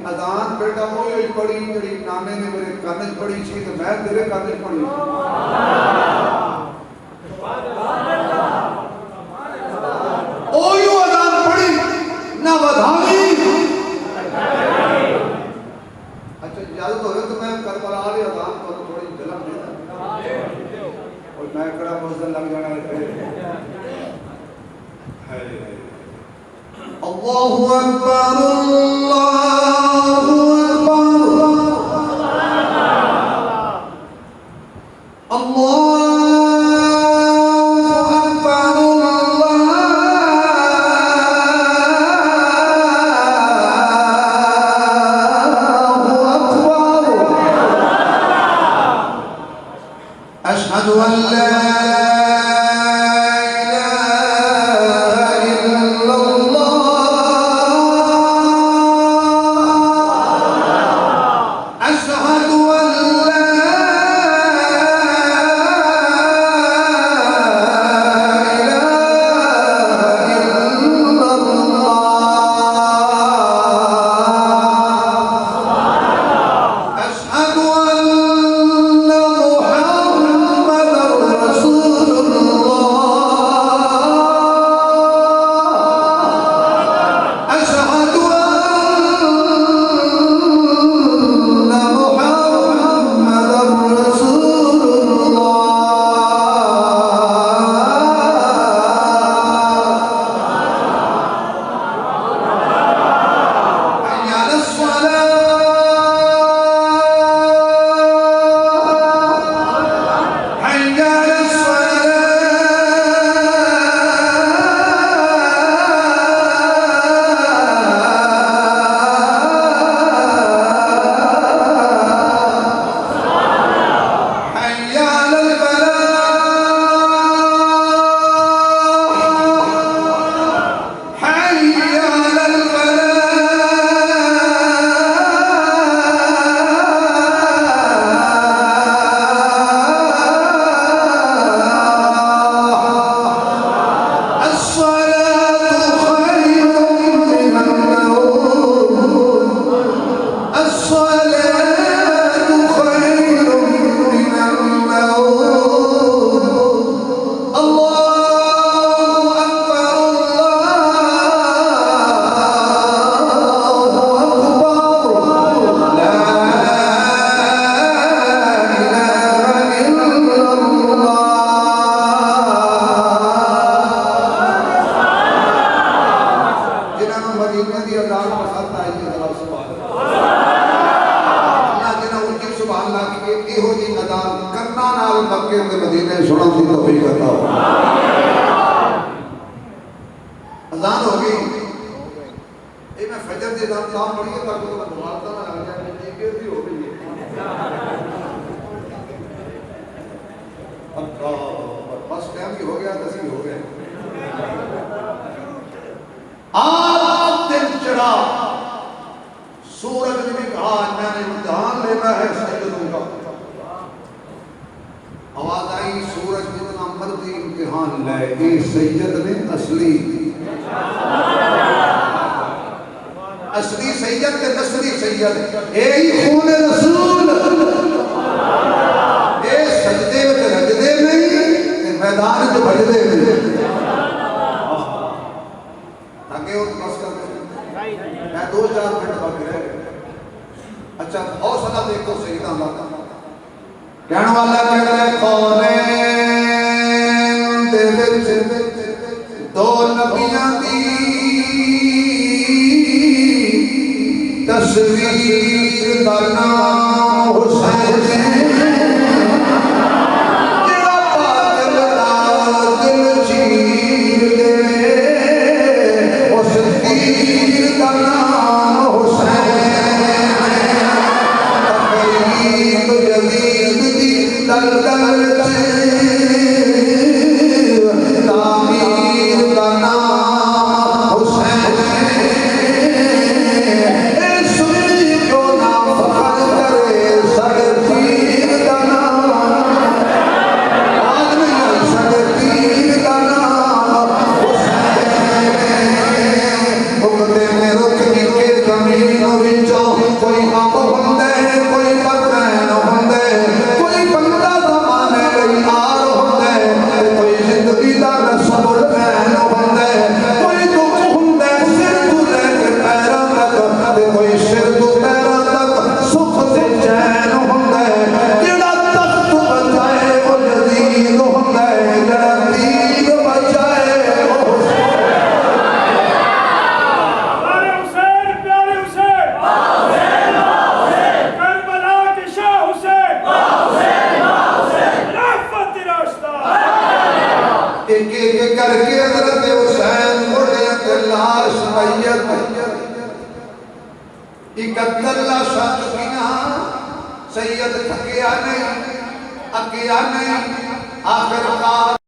अजान बेटा वो पढ़ी जी नाने ने मेरे कान च पढ़ी सी तो मैं तेरे कान च पढ़ी ओयो अजान पढ़ी ना वधावी अच्छा इजाजत हो तो मैं करबला वाले अजान को थोड़ी झलक देता और मैं कड़ा मुझे लग जाना है अल्लाहु अकबर अशहदु अन ला बस टाइम भी हो गया 10 भी हो गए आज दिन चढ़ा सूरज ने भी कहा मैंने इम्तिहान लेना है सैयदों का आवाज आई सूरज जितना मर्जी इम्तिहान ले ये सैयद ने असली सैयद के नस्ली सैयद यही खून रसूल ये सजदे में रजदे नहीं मैदान में भजदे नहीं आगे और बस कर मैं 2-4 मिनट बाकी रह गए अच्छा हौसला देखो सैयदा अल्लाह कहने वाला कह रहा कौने दे विच दो नबियां दी तस्वीर दा नाम हुसैन जेड़ा बादल दा दिल चीर दे उस तीर दा नाम हुसैन तकरीब यजीद दी दलदल तामीर दा नाम हुसैन रुक ये करके हजरत हुसैन मोड़े ते लाश मैयत 71 लाशां चुकियां सैयद थकिया नहीं अकिया नहीं आखिरकार